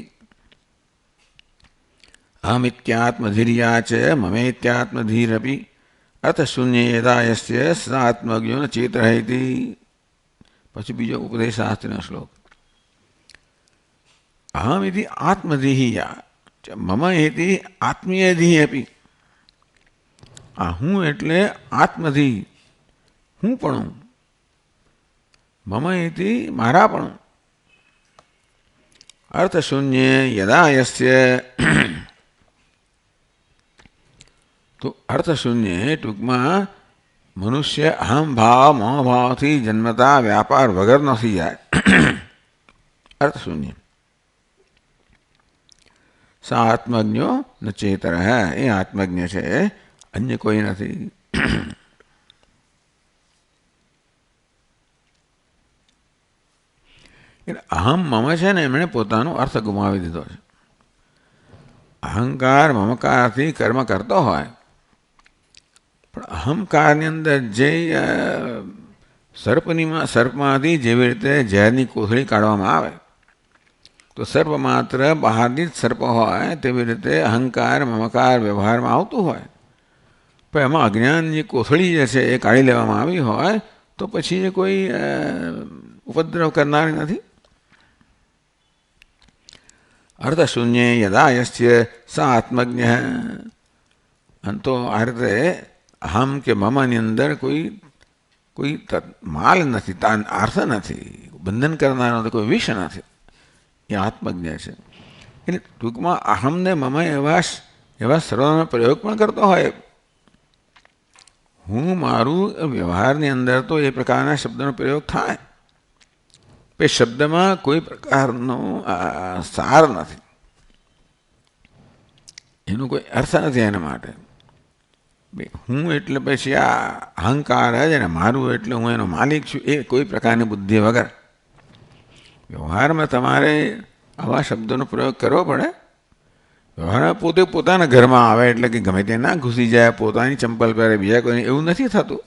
अहमित्यात्मधीर्या च ममेत्यात्मधीरपि अथ शून्य यदा यस्य स आत्मज्ञो न चेतः इति. પછી બીજો ઉપદેશ શાસ્ત્રનો શ્લોક. અહમ ઇતિ આત્મધીયા મમ ઇતિ આત્મીયધી અપી, આ હું એટલે આત્મધી, હું પણ, મમ ઇતિ મારા પણ. અર્થશૂન્ય યદા યસ્ય, તો અર્થશૂન્ય ટૂંકમાં મનુષ્ય અહમ ભાવ મોહભાવથી જન્મતા વ્યાપાર વગરનો થઈ જાય. અર્થશૂન્ય. સ આત્મજ્ઞો ન ચેતર, એ આત્મજ્ઞ છે, અન્ય કોઈ નથી. અહમ મમ છે ને એમણે પોતાનો અર્થ ગુમાવી દીધો છે. અહંકાર મમકારથી કર્મ કરતો હોય પણ અહંકારની અંદર જે સર્પમાંથી જેવી રીતે ઝેરની કોથળી કાઢવામાં આવે તો સર્પ માત્ર બહારની જ સર્પ હોય તેવી રીતે અહંકાર મમકાર વ્યવહારમાં આવતું હોય પણ એમાં અજ્ઞાનની કોથળી જે છે એ કાઢી લેવામાં આવી હોય તો પછી એ કોઈ ઉપદ્રવ કરનારી નથી. અર્થશૂન્ય યદા યસ્ય સ આત્મજ્ઞ, તો આ રીતે અહમ કે મમની અંદર કોઈ માલ નથી, અર્થ નથી, બંધન કરનારો નથી, કોઈ વિષ નથી, એ આત્મજ્ઞ છે. એટલે ટૂંકમાં અહમને મમ એવા સર્વનો પ્રયોગ પણ કરતો હોય. હું મારું વ્યવહારની અંદર તો એ પ્રકારના શબ્દનો પ્રયોગ થાય, એ શબ્દમાં કોઈ પ્રકારનો સાર નથી, એનો કોઈ અર્થ નથી. એના માટે હું એટલે પછી આ અહંકાર જ ને મારું એટલે હું એનો માલિક છું, એ કોઈ પ્રકારની બુદ્ધિ વગર વ્યવહારમાં તમારે આવા શબ્દોનો પ્રયોગ કરવો પડે. વ્યવહારમાં પોતે પોતાના ઘરમાં આવે એટલે કે ગમે તે ના ઘૂસી જાય, પોતાની ચંપલ પહેરે, બીજા કોઈ એવું નથી થતું.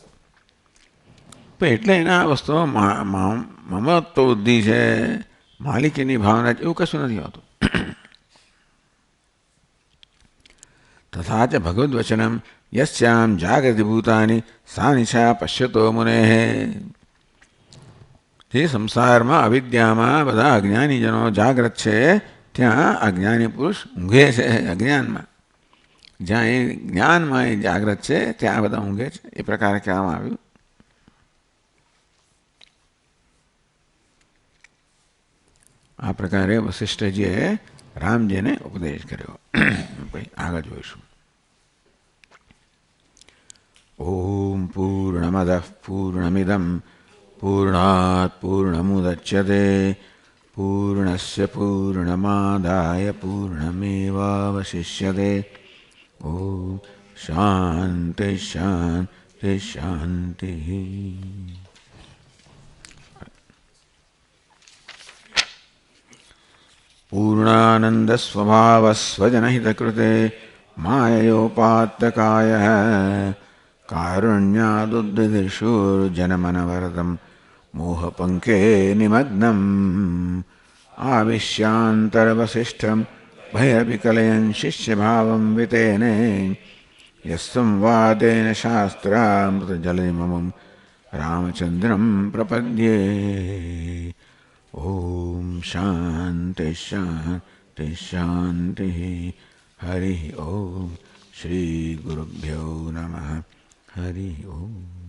પણ એટલે એના વસ્તુમાં મમત્વ બુદ્ધિ છે, માલિકીની ભાવના છે, એવું કશું નથી હોતું. તથા ચ ભગવદ્ વચનમ યસ્યામ જાગૃતિ ભૂતાની સા નિશા પશ્યતો મુનેઃ, જે સંસારમાં અવિદ્યામાં બધા અજ્ઞાનીજનો જાગ્રત છે ત્યાં અજ્ઞાની પુરુષ ઊંઘે છે. અજ્ઞાનમાં જ્યાં એ જ્ઞાનમાં એ જાગ્રત છે ત્યાં બધા ઊંઘે છે, એ પ્રકારે કહેવામાં આવ્યું. આ પ્રકારે વશિષ્ઠજીએ રામજીને ઉપદેશ કર્યો. આગળ જોઈશું. ઓમ પૂર્ણમદ પૂર્ણમિદમ પૂર્ણાત પૂર્ણમુદચ્યતે પૂર્ણસ્ય પૂર્ણમાદાય પૂર્ણમેવાવશિષ્યતે. ઓમ શાંતિ શાંતિ શાંતિ. પૂર્ણાનંદ સ્વભાવ સ્વજનહિતકૃતે માયયોપાત્તકાય कारुण्यादुद्दिशूर्जनमनवरदं मोहपङ्के निमग्नम् आविश्यान्तरवसिष्ठं भैरविकलयन् शिष्यभावं वितेने यस्संवादेन शास्त्रामृतजलनिममं रामचन्द्रं प्रपद्ये। ओम शांति शांति शांति। हरि ओम। श्री गुरुभ्यो नमः। हरि ओम।